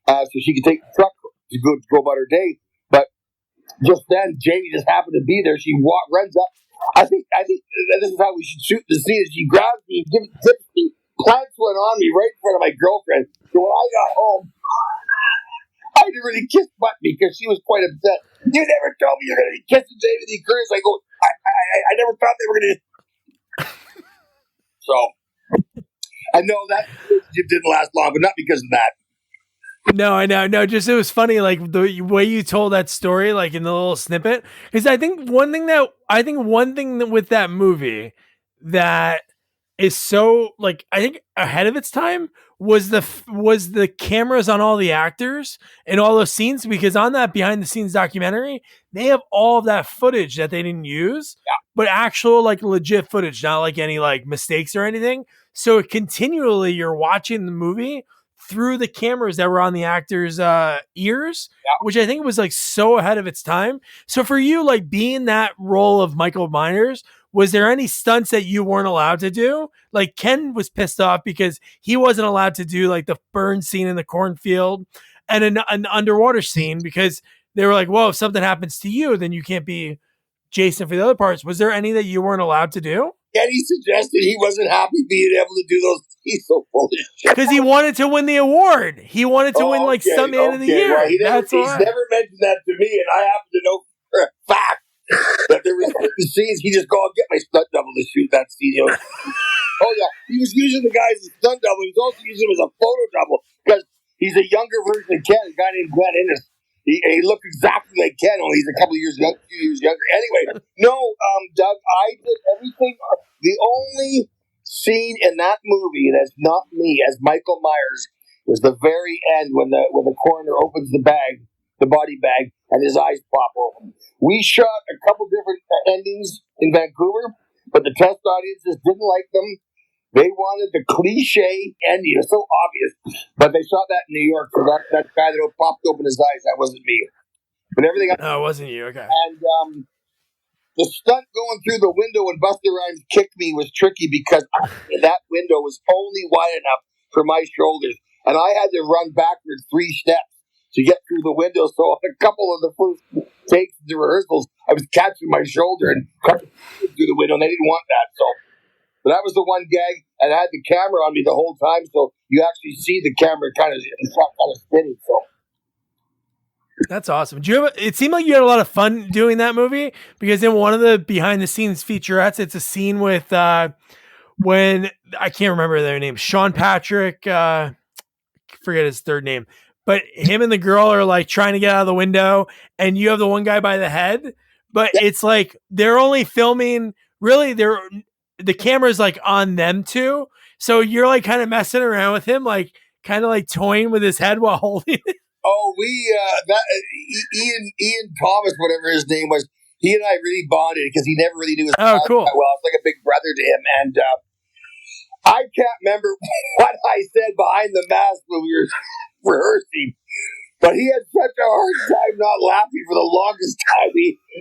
Speaker 2: so she could take the truck to go about her day. But just then, Jamie just happened to be there. She runs up. I think this is how we should shoot the scene. She grabs me, tips me, plants one on me right in front of my girlfriend. So when I got home, I didn't really kiss butt because she was quite upset. "You never told me you're going to be kissing Jamie Lee Curtis." I go, I never thought they were going to. So, I know that relationship didn't last long, but not because of that.
Speaker 1: No, I know. No, just it was funny, like the way you told that story, like in the little snippet. Because I think one thing that with that movie that is so like I think ahead of its time was the cameras on all the actors and all those scenes. Because on that behind the scenes documentary, they have all of that footage that they didn't use, but actual like legit footage, not like any like mistakes or anything. So continually you're watching the movie through the cameras that were on the actors' ears, which I think was like so ahead of its time. So for you, like being that role of Michael Myers, was there any stunts that you weren't allowed to do? Like Ken was pissed off because he wasn't allowed to do like the burn scene in the cornfield and an underwater scene because they were like, "Whoa, if something happens to you, then you can't be Jason for the other parts." Was there any that you weren't allowed to do?
Speaker 2: And he suggested he wasn't happy being able to do those. He's so full of shit.
Speaker 1: Because he wanted to win the award. He wanted to win like Stuntman of the Year.
Speaker 2: Well, he's never mentioned that to me, and I happen to know for a fact that there were certain scenes he just go, "I'll get my stunt double to shoot that scene." You know? Oh yeah, he was using the guy as a stunt double. He was also using him as a photo double because he's a younger version of Ken, a guy named Glenn Innes. He looked exactly like Ken, only he's a few years younger. Anyway, no, Doug, I did everything. The only scene in that movie that's not me as Michael Myers was the very end when the coroner opens the body bag, and his eyes pop open. We shot a couple different endings in Vancouver. but the test audiences didn't like them. They wanted the cliche ending. It was so obvious. But they shot that in New York, so that guy that popped open his eyes, that wasn't me. But everything else.
Speaker 1: No, it wasn't you. Okay.
Speaker 2: And the stunt going through the window when Busta Rhymes kicked me was tricky because that window was only wide enough for my shoulders. And I had to run backwards 3 steps to get through the window. So on a couple of the first takes of the rehearsals, I was catching my shoulder and cutting through the window, and they didn't want that. So but that was the one gag, and I had the camera on me the whole time, so you actually see the camera kind of spinning. So
Speaker 1: that's awesome. It seemed like you had a lot of fun doing that movie because in one of the behind the scenes featurettes, it's a scene with when I can't remember their name, Sean Patrick, forget his third name, but him and the girl are like trying to get out of the window, and you have the one guy by the head, but it's like they're only filming. Really, the camera's like on them too. So you're like kind of messing around with him, like kind of like toying with his head while holding it.
Speaker 2: Oh, Ian Thomas, whatever his name was, he and I really bonded because he never really knew his
Speaker 1: cool.
Speaker 2: well. I was like a big brother to him. And I can't remember what I said behind the mask when we were rehearsing. But he had such a hard time not laughing for the longest time.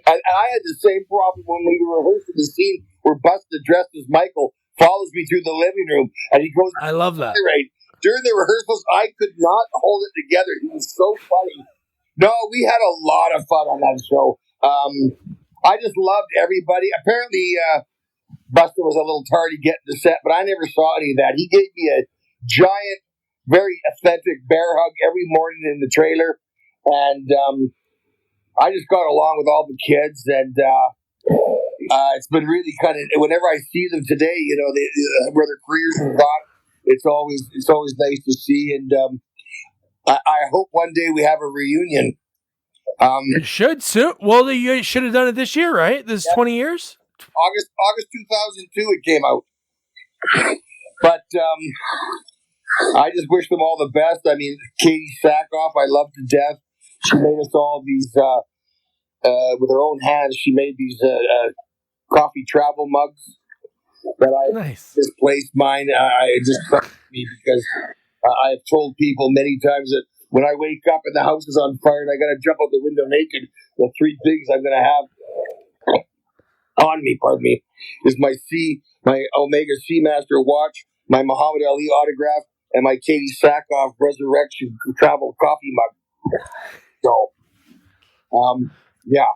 Speaker 2: And I had the same problem when we were rehearsing the scene where Busta, dressed as Michael, follows me through the living room, and he goes,
Speaker 1: I love that.
Speaker 2: During the rehearsals, I could not hold it together. He was so funny. No, we had a lot of fun on that show. I just loved everybody. Apparently, Busta was a little tardy getting to set, but I never saw any of that. He gave me a giant, very authentic bear hug every morning in the trailer, and I just got along with all the kids, and it's been really kind of. Whenever I see them today, you know, where their careers have gone, it's always nice to see, and I hope one day we have a reunion.
Speaker 1: It should soon. Well, you should have done it this year, right? This is 20 years.
Speaker 2: August 2002, it came out, but. I just wish them all the best. I mean, Katie Sackhoff, I love to death. She made us all these, with her own hands, she made these coffee travel mugs that I misplaced mine. It just struck me because I've told people many times that when I wake up and the house is on fire and I got to jump out the window naked, the 3 things I'm going to have on me, is my Omega Seamaster watch, my Muhammad Ali autograph, and my Katie Sackhoff Resurrection travel coffee mug. So, yeah.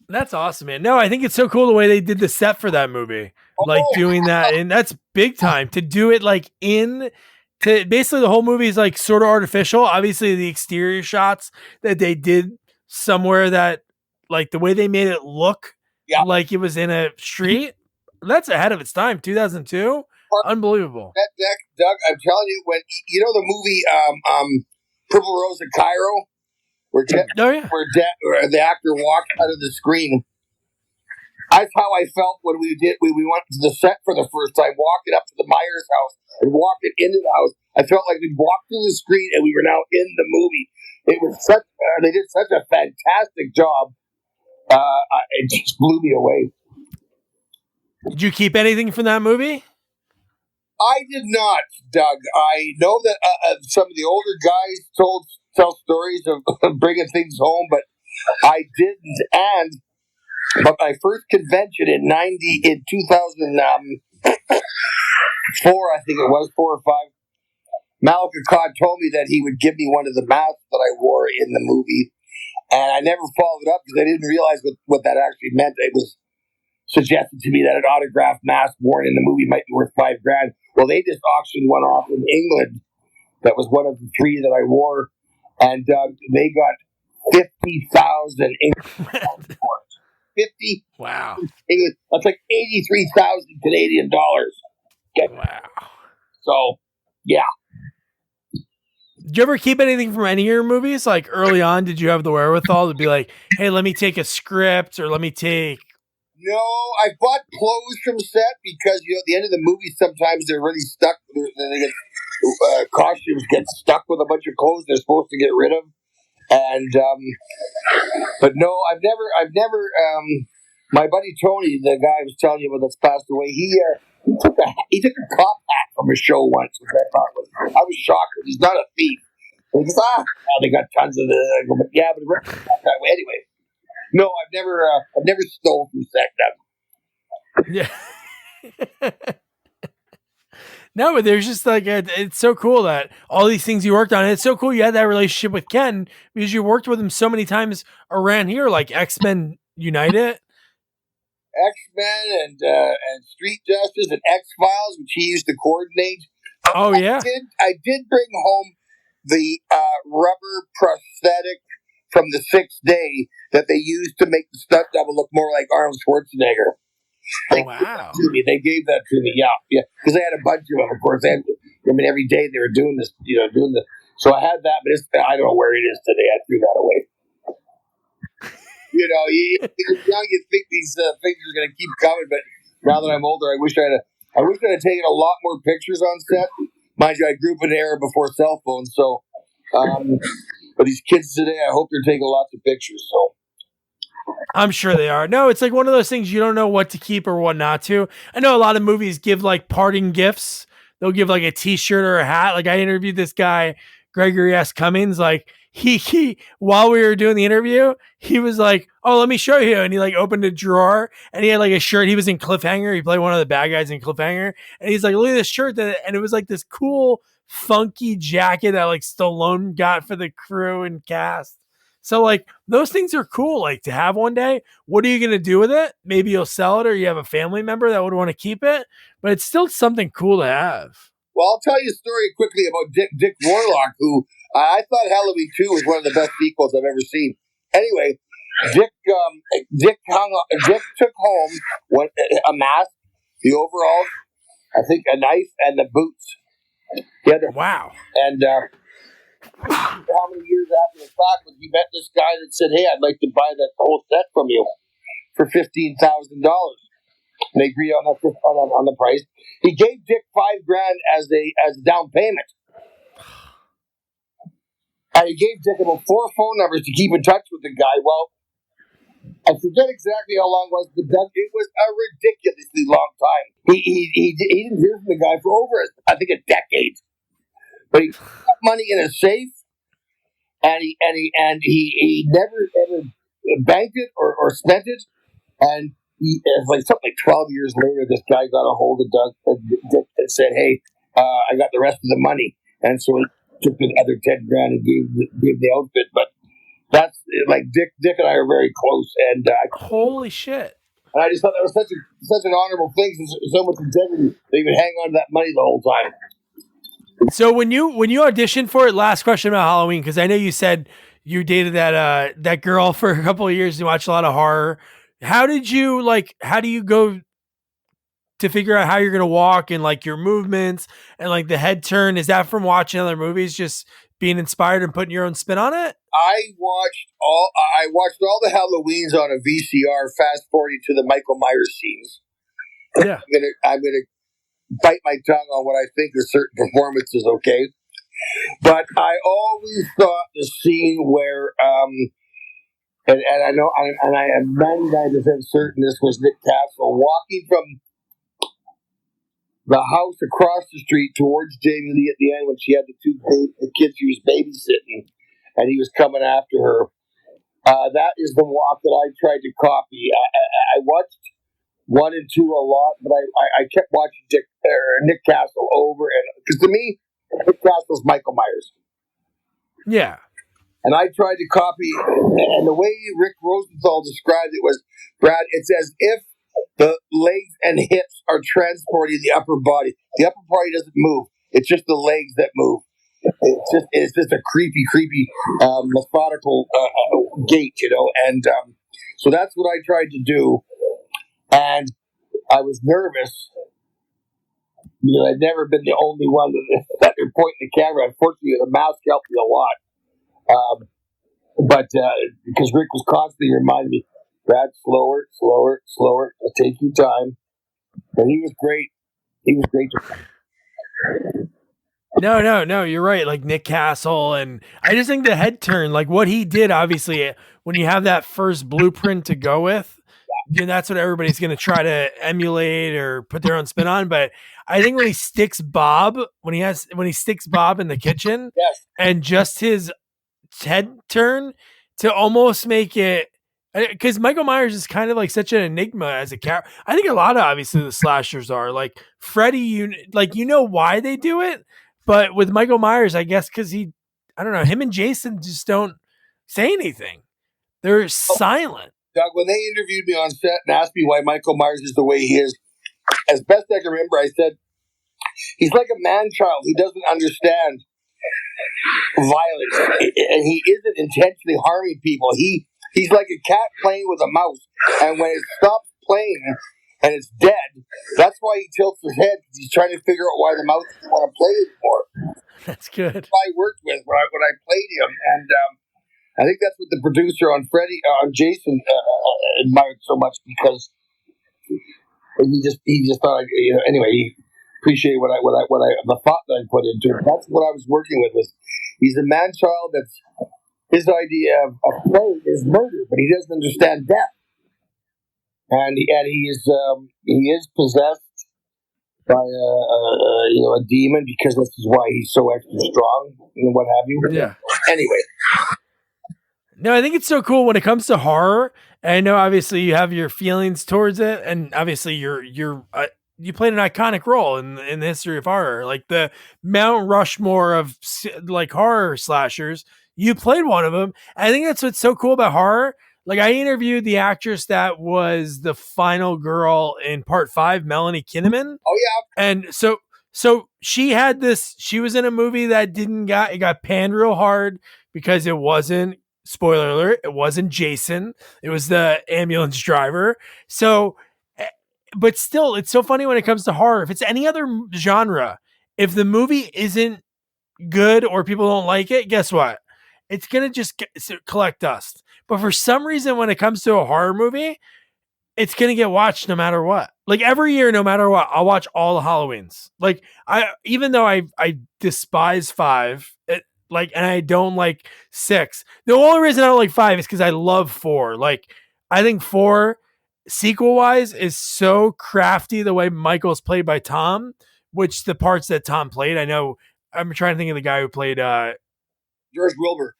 Speaker 1: That's awesome, man. No, I think it's so cool the way they did the set for that movie. Like doing that, and that's big time to do it like basically the whole movie is like sort of artificial. Obviously the exterior shots that they did somewhere that like the way they made it look like it was in a street, that's ahead of its time. 2002. Unbelievable.
Speaker 2: Doug, I'm telling you, when you know the movie Purple Rose of Cairo, where the actor walked out of the screen. That's how I felt when we went to the set for the first time, walking up to the Myers house and walking into the house. I felt like we walked through the screen and we were now in the movie. It was they did such a fantastic job. It just blew me away.
Speaker 1: Did you keep anything from that movie?
Speaker 2: I did not, Doug. I know that some of the older guys tell stories of bringing things home, but I didn't. But my first convention in 2004, I think it was 4 or 5. Malika Khan told me that he would give me one of the masks that I wore in the movie, and I never followed it up because I didn't realize what that actually meant. It was suggested to me that an autographed mask worn in the movie might be worth $5,000. Well, they just auctioned one off in England. That was one of the 3 that I wore, and they got 50,000 English dollars for it. 50.
Speaker 1: Wow.
Speaker 2: That's like 83,000 Canadian dollars. Okay.
Speaker 1: Wow.
Speaker 2: So, yeah.
Speaker 1: Did you ever keep anything from any of your movies? Like early on, did you have the wherewithal to be like, hey, let me take a script or let me take...
Speaker 2: No, I bought clothes from set because, you know, at the end of the movie, sometimes they're really stuck. They get, costumes get stuck with a bunch of clothes they're supposed to get rid of. And, but no, I've never My buddy Tony, the guy I was telling you about that's passed away, he took a cop hat from a show once, which I was shocked. He's not a thief. He goes, they got tons of the. But yeah, but that way anyway. No, I've never stole from set.
Speaker 1: Yeah. No, but there's just like it's so cool that all these things you worked on. And it's so cool you had that relationship with Ken because you worked with him so many times around here, like X-Men United.
Speaker 2: X-Men and Street Justice and X-Files, which he used to coordinate.
Speaker 1: Oh yeah,
Speaker 2: I did bring home the rubber prosthetic from the sixth day that they used to make the stunt double look more like Arnold Schwarzenegger.
Speaker 1: Wow!
Speaker 2: They gave that to me. Yeah, because they had a bunch of them. Of course, every day they were doing this. So I had that, but I don't know where it is today. I threw that away. You're young, you think these things are going to keep coming, but now that I'm older, I wish I'd have taken a lot more pictures on set. Mind you, I grew up in an era before cell phones, so but these kids today, I hope they're taking lots of pictures. So
Speaker 1: I'm sure they are. No, it's like one of those things you don't know what to keep or what not to. I know a lot of movies give like parting gifts. They'll give like a t-shirt or a hat. Like I interviewed this guy, Gregory S. Cummings, like he while we were doing the interview, he was like, "Oh, let me show you." And he like opened a drawer and he had like a shirt. He was in Cliffhanger. He played one of the bad guys in Cliffhanger. And he's like, "Look at this shirt." And it was like this cool, funky jacket that like Stallone got for the crew and cast. So like those things are cool, like to have one day. What are you going to do with it? Maybe you'll sell it or you have a family member that would want to keep it, but it's still something cool to have.
Speaker 2: Well, I'll tell you a story quickly about Dick Warlock, who I thought Halloween 2 was one of the best sequels I've ever seen. Anyway, Dick took home a mask, the overalls, I think a knife, and the boots.
Speaker 1: Wow.
Speaker 2: And how many years after the fact when he met this guy that said, "Hey, I'd like to buy that whole set from you for $15,000." And they agreed on the price. He gave Dick $5,000 as a down payment. And he gave Dick about 4 phone numbers to keep in touch with the guy. Well, I forget exactly how long it was, but it was a ridiculously long time. He didn't hear from the guy for over, I think, a decade. But he put money in a safe, and he never ever banked it or spent it. And it's like something like 12 years later, this guy got a hold of Dick and said, "Hey, I got the rest of the money." And so he took the other $10,000 and gave the outfit. But that's like Dick and I are very close. And
Speaker 1: holy shit!
Speaker 2: And I just thought that was such an honorable thing, so much integrity. They would hang on to that money the whole time.
Speaker 1: So when you auditioned for it, last question about Halloween, because I know you said you dated that girl for a couple of years. You watched a lot of horror. How do you go to figure out how you're going to walk and like your movements and like the head turn? Is that from watching other movies, just being inspired and putting your own spin on it?
Speaker 2: I watched all the Halloweens on a VCR, fast forwarding to the Michael Myers scenes.
Speaker 1: Yeah.
Speaker 2: I'm gonna bite my tongue on what I think are certain performances, okay? But I always thought the scene where and I know and I am 99% certain this was Nick Castle walking from the house across the street towards Jamie Lee at the end when she had the kids she was babysitting and he was coming after her. That is the walk that I tried to copy. I watched 1 and 2 a lot, but I kept watching Nick Castle over, and because to me, Nick Castle's Michael Myers.
Speaker 1: Yeah.
Speaker 2: And I tried to copy, and the way Rick Rosenthal described it was, Brad, it's as if the legs and hips are transporting the upper body. The upper body doesn't move. It's just the legs that move. It's just a creepy, methodical gait, and so that's what I tried to do. And I was nervous. I'd never been the only one that they're pointing the camera. Unfortunately, the mask helped me a lot. But because Rick was constantly reminding me, Brad, slower, take your time. And he was great. He was great.
Speaker 1: No, you're right. Like Nick Castle, and I just think the head turn, like what he did, obviously, when you have that first blueprint to go with, that's what everybody's going to try to emulate or put their own spin on. But I think when he sticks Bob in the kitchen,
Speaker 2: Yes.
Speaker 1: and just his head turn to almost make it, because Michael Myers is kind of like such an enigma as a character. I think a lot of obviously the slashers are like Freddy. You know why they do it, but with Michael Myers, I guess because I don't know, him and Jason just don't say anything. They're silent.
Speaker 2: Doug, when they interviewed me on set and asked me why Michael Myers is the way he is, as best I can remember, I said, he's like a man-child. He doesn't understand violence, and he isn't intentionally harming people. He's like a cat playing with a mouse, and when it stops playing and it's dead, that's why he tilts his head, because he's trying to figure out why the mouse doesn't want to play anymore.
Speaker 1: That's good.
Speaker 2: That's who I worked with when I played him, and I think that's what the producer on Jason admired so much, because he just thought, anyway, he appreciated the thought that I put into it. That's what I was working with. Was he's a man child that's his idea of play is murder, but he doesn't understand death, and he is possessed by a demon, because this is why he's so extra strong and what have you.
Speaker 1: Yeah.
Speaker 2: Anyway.
Speaker 1: No, I think it's so cool when it comes to horror. And I know obviously you have your feelings towards it, and obviously you played an iconic role in the history of horror, like the Mount Rushmore of like horror slashers. You played one of them. I think that's what's so cool about horror. Like I interviewed the actress that was the final girl in part 5, Melanie Kinnaman.
Speaker 2: Oh yeah,
Speaker 1: and so she had this. She was in a movie that it got panned real hard because it wasn't. Spoiler alert, it wasn't Jason. It was the ambulance driver. So, but still, it's so funny when it comes to horror. If it's any other genre, if the movie isn't good or people don't like it, guess what? It's going to just collect dust. But for some reason, when it comes to a horror movie, it's going to get watched no matter what. Like every year, no matter what, I'll watch all the Halloweens. Like even though I despise 5, and I don't like 6. The only reason I don't like 5 is because I love 4. Like, I think 4, sequel-wise, is so crafty the way Michael's played by Tom, which the parts that Tom played, I know, I'm trying to think of the guy who played
Speaker 2: George Wilbur.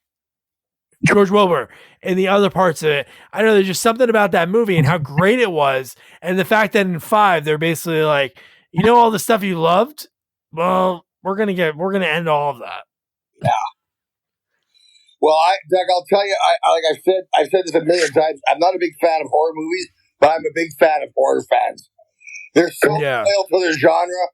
Speaker 1: And the other parts of it. I know there's just something about that movie and how great it was. And the fact that in 5, they're basically like, all the stuff you loved? Well, we're going to end all of that.
Speaker 2: Yeah. Well, Doug, I'll tell you, I've said this a million times. I'm not a big fan of horror movies, but I'm a big fan of horror fans. They're so loyal to their genre,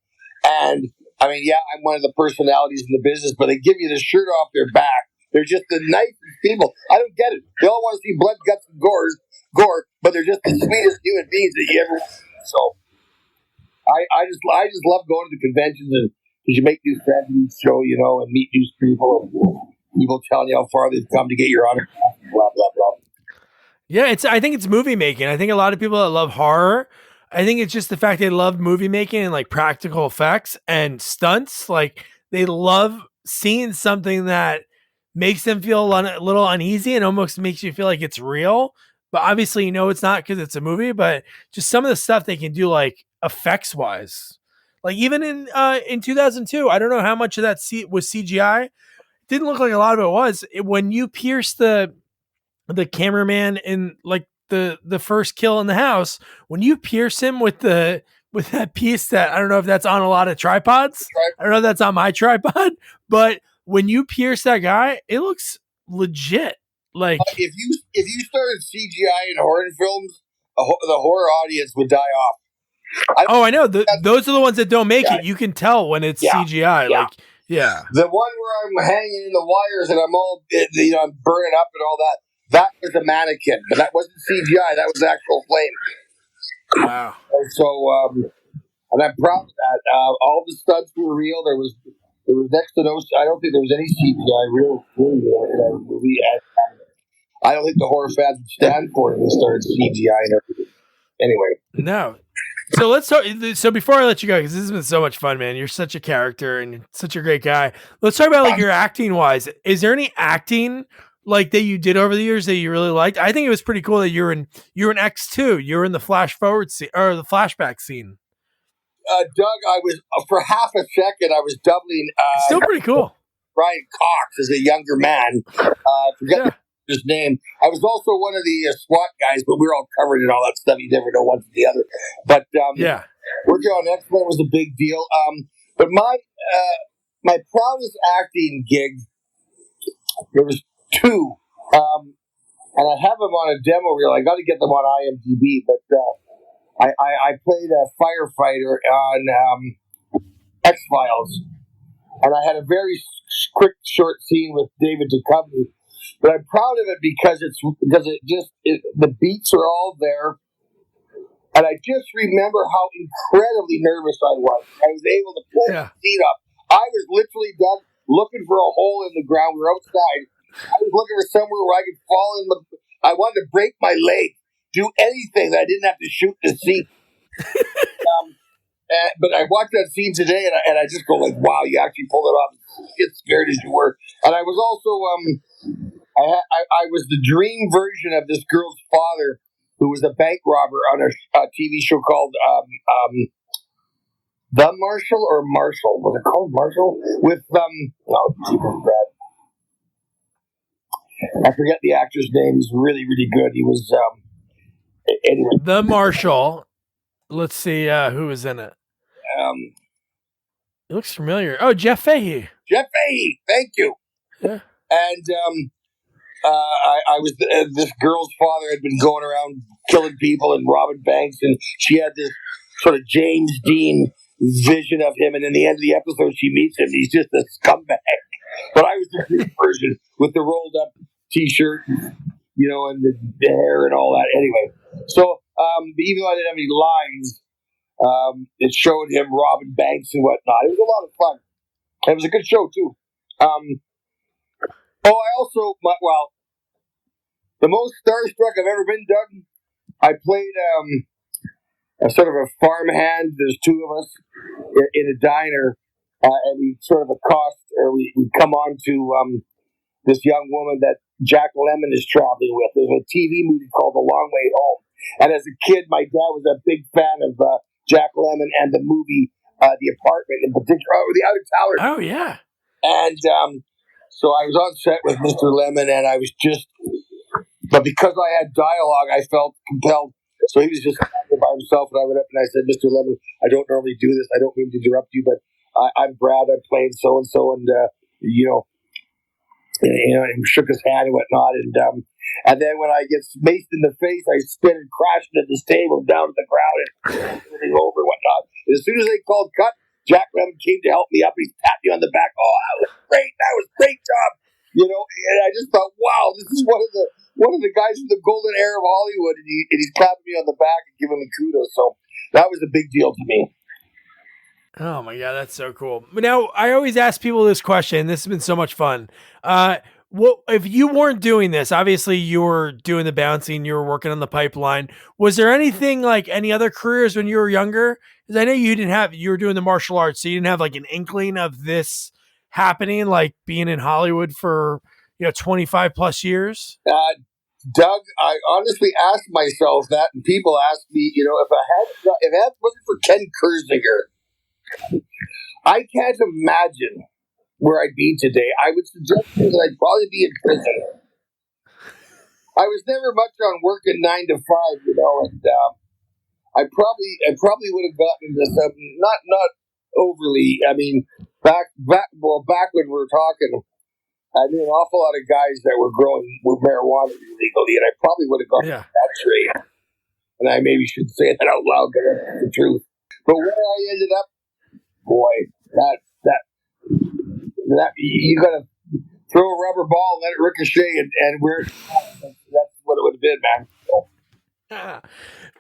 Speaker 2: and I mean, I'm one of the personalities in the business, but they give you the shirt off their back. They're just the nicest people. I don't get it. They all want to see blood, guts, and gore, but they're just the sweetest human beings that you ever see. So, I just love going to the conventions and. Because you make new friends in each show, and meet new people, and people telling you how far they've come to get your autograph, blah, blah, blah.
Speaker 1: Yeah, I think it's movie making. I think a lot of people that love horror, I think it's just the fact they love movie making and like practical effects and stunts. Like they love seeing something that makes them feel a little uneasy and almost makes you feel like it's real. But obviously, it's not because it's a movie, but just some of the stuff they can do like effects wise. Like even in 2002, I don't know how much of that was CGI. It didn't look like a lot of it was. When you pierce the cameraman in like the first kill in the house, when you pierce him with that piece that I don't know if that's on a lot of tripods. I don't know if that's on my tripod, but when you pierce that guy, it looks legit. Like
Speaker 2: if you started CGI in horror films, the horror audience would die off.
Speaker 1: I know. Those are the ones that don't make it. You can tell when it's CGI.
Speaker 2: Yeah.
Speaker 1: Like, yeah.
Speaker 2: The one where I'm hanging in the wires and I'm all, I'm burning up and all that. That was a mannequin, but that wasn't CGI. That was actual flame.
Speaker 1: Wow.
Speaker 2: And so, and I'm proud of that. All the stunts were real. There was next to no. I don't think there was any CGI really in that movie. I don't think the horror fans would stand for it if they started CGI and everything. Anyway.
Speaker 1: No. So let's talk. So before I let you go, because this has been so much fun, man. You're such a character and such a great guy. Let's talk about like your acting wise. Is there any acting like that you did over the years that you really liked? I think it was pretty cool that you're in X2. You're in the flash forward scene or the flashback scene.
Speaker 2: Doug, I was for half a second. I was doubling.
Speaker 1: It's still pretty cool.
Speaker 2: Brian Cox as a younger man. I forget his name. I was also one of the SWAT guys, but we were all covered in all that stuff. You never know one from the other. But working on X-Men was a big deal. But my proudest acting gig, there was two, and I have them on a demo reel. I got to get them on IMDb, but I played a firefighter on X-Files. And I had a very quick, short scene with David Duchovny, but I'm proud of it because the beats are all there, and I just remember how incredibly nervous I was. I was able to pull the seat up. I was literally looking for a hole in the ground. We were outside. I was looking for somewhere where I could fall in the. I wanted to break my leg, do anything that I didn't have to shoot the seat. But I watched that scene today, and I just go like, "Wow, you actually pulled it off! Get scared as you were." And I was also, I was the dream version of this girl's father, who was a bank robber on a TV show called The Marshal or Marshall. Was it called Marshall? With Brad. I forget the actor's name. He's really, really good. He was anyway.
Speaker 1: The Marshal. Let's see who was in it. It looks familiar. Oh, Jeff Fahey.
Speaker 2: Jeff Fahey, thank you.
Speaker 1: Yeah.
Speaker 2: And I was this girl's father had been going around killing people and robbing banks, and she had this sort of James Dean vision of him. And in the end of the episode, she meets him. He's just a scumbag. But I was the Greek version with the rolled up T-shirt, and the hair and all that. Anyway, so even though I didn't have any lines. It showed him robbing banks and whatnot. It was a lot of fun. It was a good show too. I also, the most starstruck I've ever been, Doug. I played a sort of a farmhand. There's two of us in a diner, and we sort of we come on to this young woman that Jack Lemmon is traveling with. There's a TV movie called The Long Way Home. And as a kid, my dad was a big fan of Jack Lemmon and the movie The Apartment in particular, or The Outer Tower.
Speaker 1: Oh, yeah.
Speaker 2: And so I was on set with Mr. Lemmon, and I was but because I had dialogue, I felt compelled. So he was just by himself, and I went up and I said, Mr. Lemmon, I don't normally do this. I don't mean to interrupt you, but I'm Brad. I'm playing so-and-so, and, and he shook his hand and whatnot, and then when I get maced in the face, I spin and crash into this table down to the ground and everything over and whatnot. And as soon as they called cut, Jack Lemmon came to help me up, and he tapped me on the back. Oh, that was great! That was a great job. And I just thought, wow, this is one of the guys from the golden era of Hollywood, and he's clapping me on the back and giving me kudos. So that was a big deal to me.
Speaker 1: Oh my God, that's so cool. Now, I always ask people this question. This has been so much fun. If you weren't doing this, obviously you were doing the bouncing, you were working on the pipeline. Was there anything like any other careers when you were younger? Because I know you were doing the martial arts, so you didn't have like an inkling of this happening, like being in Hollywood for 25 plus years.
Speaker 2: Doug, I honestly asked myself that, and people ask me, if it wasn't for Ken Kirzinger, I can't imagine where I'd be today. I would suggest that I'd probably be in prison. I was never much on working 9 to 5, and I probably would have gotten into something not overly. I mean, back when we were talking, I knew an awful lot of guys that were growing with marijuana illegally, and I probably would have gone that trade. And I maybe should say that out loud, but that's the truth. But where I ended up, boy, that you got to throw a rubber ball, let it ricochet, and that's what it would have been, man.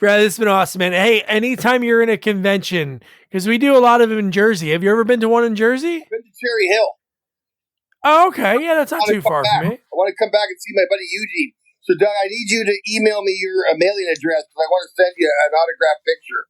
Speaker 1: Brad, this has been awesome, man. Hey, anytime you're in a convention, because we do a lot of them in Jersey. Have you ever been to one in Jersey?
Speaker 2: I've been to Cherry Hill.
Speaker 1: Oh, okay. Yeah, that's not too far from me.
Speaker 2: I want to come back and see my buddy Eugene. So, Doug, I need you to email me your mailing address because I want to send you an autographed picture.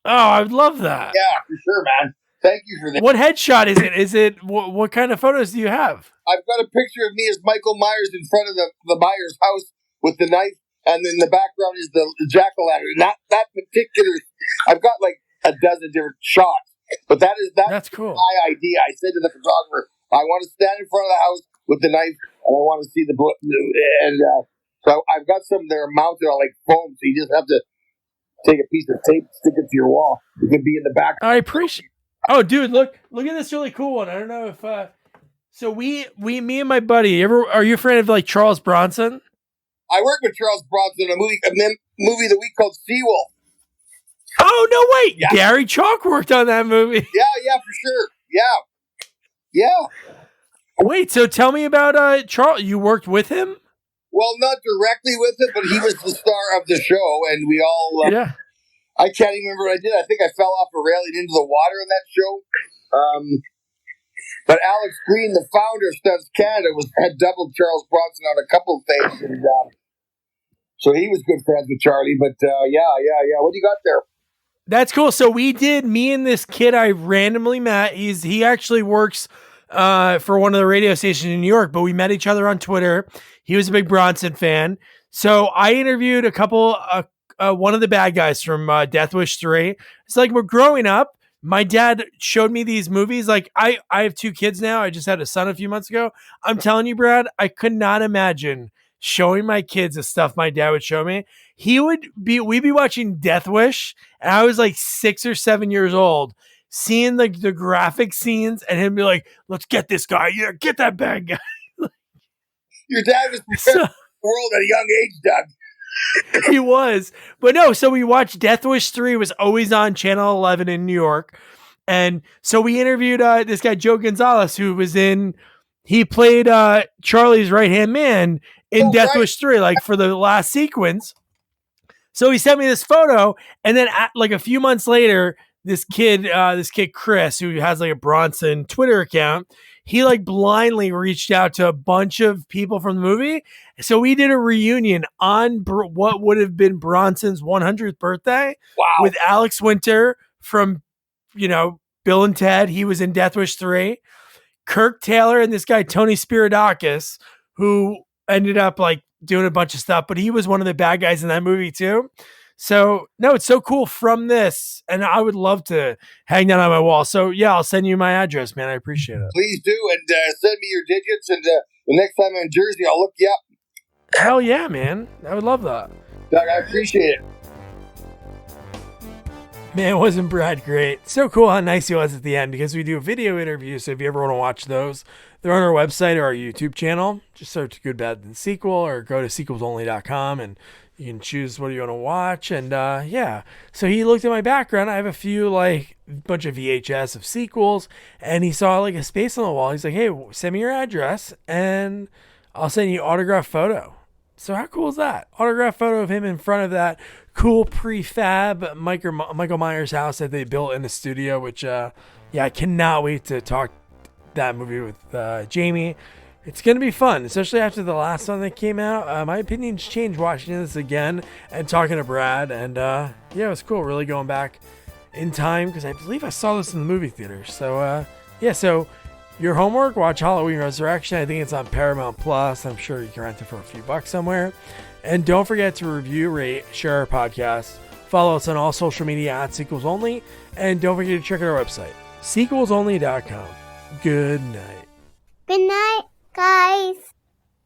Speaker 1: Oh, I would love that.
Speaker 2: Yeah, for sure, man. Thank you for that.
Speaker 1: What headshot is it? Is it what kind of photos do you have?
Speaker 2: I've got a picture of me as Michael Myers in front of the Myers house with the knife, and then the background is the jack-o'-lantern. That particular, I've got like a dozen different shots, but that's cool. My idea. I said to the photographer, I want to stand in front of the house with the knife, and I want to see the and so I've got some that are mounted on like foam, so you just have to take a piece of tape, stick it to your wall. It can be in the back.
Speaker 1: I appreciate. Oh, dude, look at this really cool one. I don't know if so me and my buddy. Are you a fan of like Charles Bronson?
Speaker 2: I worked with Charles Bronson in a movie that we called Seawolf.
Speaker 1: Oh no, wait, yeah. Gary Chalk worked on that movie.
Speaker 2: Yeah, for sure. Yeah.
Speaker 1: Wait, so tell me about Charles. You worked with him?
Speaker 2: Well, not directly with him, but he was the star of the show, and we all.
Speaker 1: Yeah.
Speaker 2: I can't even remember what I did. I think I fell off a railing into the water in that show. But Alex Green, the founder of Stunts Canada, had doubled Charles Bronson on a couple of things, and so he was good friends with Charlie. But yeah. What do you got there?
Speaker 1: That's cool. So me and this kid I randomly met. He actually works for one of the radio stations in New York, but we met each other on Twitter. He was a big Bronson fan. So I interviewed a couple, one of the bad guys from Death Wish 3. It's like, we're growing up. My dad showed me these movies. Like I have 2 kids now. I just had a son a few months ago. I'm telling you, Brad, I could not imagine showing my kids the stuff my dad would show me. We'd be watching Death Wish, and I was like 6 or 7 years old, seeing the graphic scenes, and him be like, let's get this guy. Yeah, get that bad guy.
Speaker 2: Your dad was prepared for the world at a young age, Doug.
Speaker 1: He was. But no, so we watched Death Wish 3, was always on Channel 11 in New York. And so we interviewed this guy, Joe Gonzalez, he played Charlie's right-hand man in Death Wish 3, like for the last sequence. So he sent me this photo, and then like a few months later, this kid Chris, who has like a Bronson Twitter account, he like blindly reached out to a bunch of people from the movie. So we did a reunion on what would have been Bronson's 100th birthday.
Speaker 2: Wow.
Speaker 1: With Alex Winter from, Bill and Ted. He was in Death Wish 3. Kirk Taylor and this guy, Tony Spiridakis, who ended up like doing a bunch of stuff, but he was one of the bad guys in that movie too. So no, it's so cool from this, and I would love to hang that on my wall. So yeah, I'll send you my address, man. I appreciate it.
Speaker 2: Please do, and send me your digits, and the next time I'm in Jersey, I'll look you up.
Speaker 1: Hell yeah, man. I would love that.
Speaker 2: Doug, I appreciate it.
Speaker 1: Man, wasn't Brad great? So cool how nice he was at the end, because we do video interviews. So if you ever want to watch those, they're on our website or our YouTube channel. Just search Good, Bad, and Sequel, or go to sequelsonly.com and you can choose what you want to watch. And yeah, so he looked at my background. I have a bunch of VHS of sequels, and he saw like a space on the wall. He's like, hey, send me your address and I'll send you an autographed photo. So how cool is that? Autographed photo of him in front of that cool prefab Michael Myers house that they built in the studio, which I cannot wait to talk that movie with Jamie. It's going to be fun, especially after the last one that came out. My opinions changed watching this again and talking to Brad. And it was cool really going back in time, because I believe I saw this in the movie theater. So so your homework, watch Halloween Resurrection. I think it's on Paramount Plus. I'm sure you can rent it for a few bucks somewhere. And don't forget to review, rate, share our podcast. Follow us on all social media at Sequels Only. And don't forget to check out our website, sequelsonly.com. Good night.
Speaker 3: Good night, guys.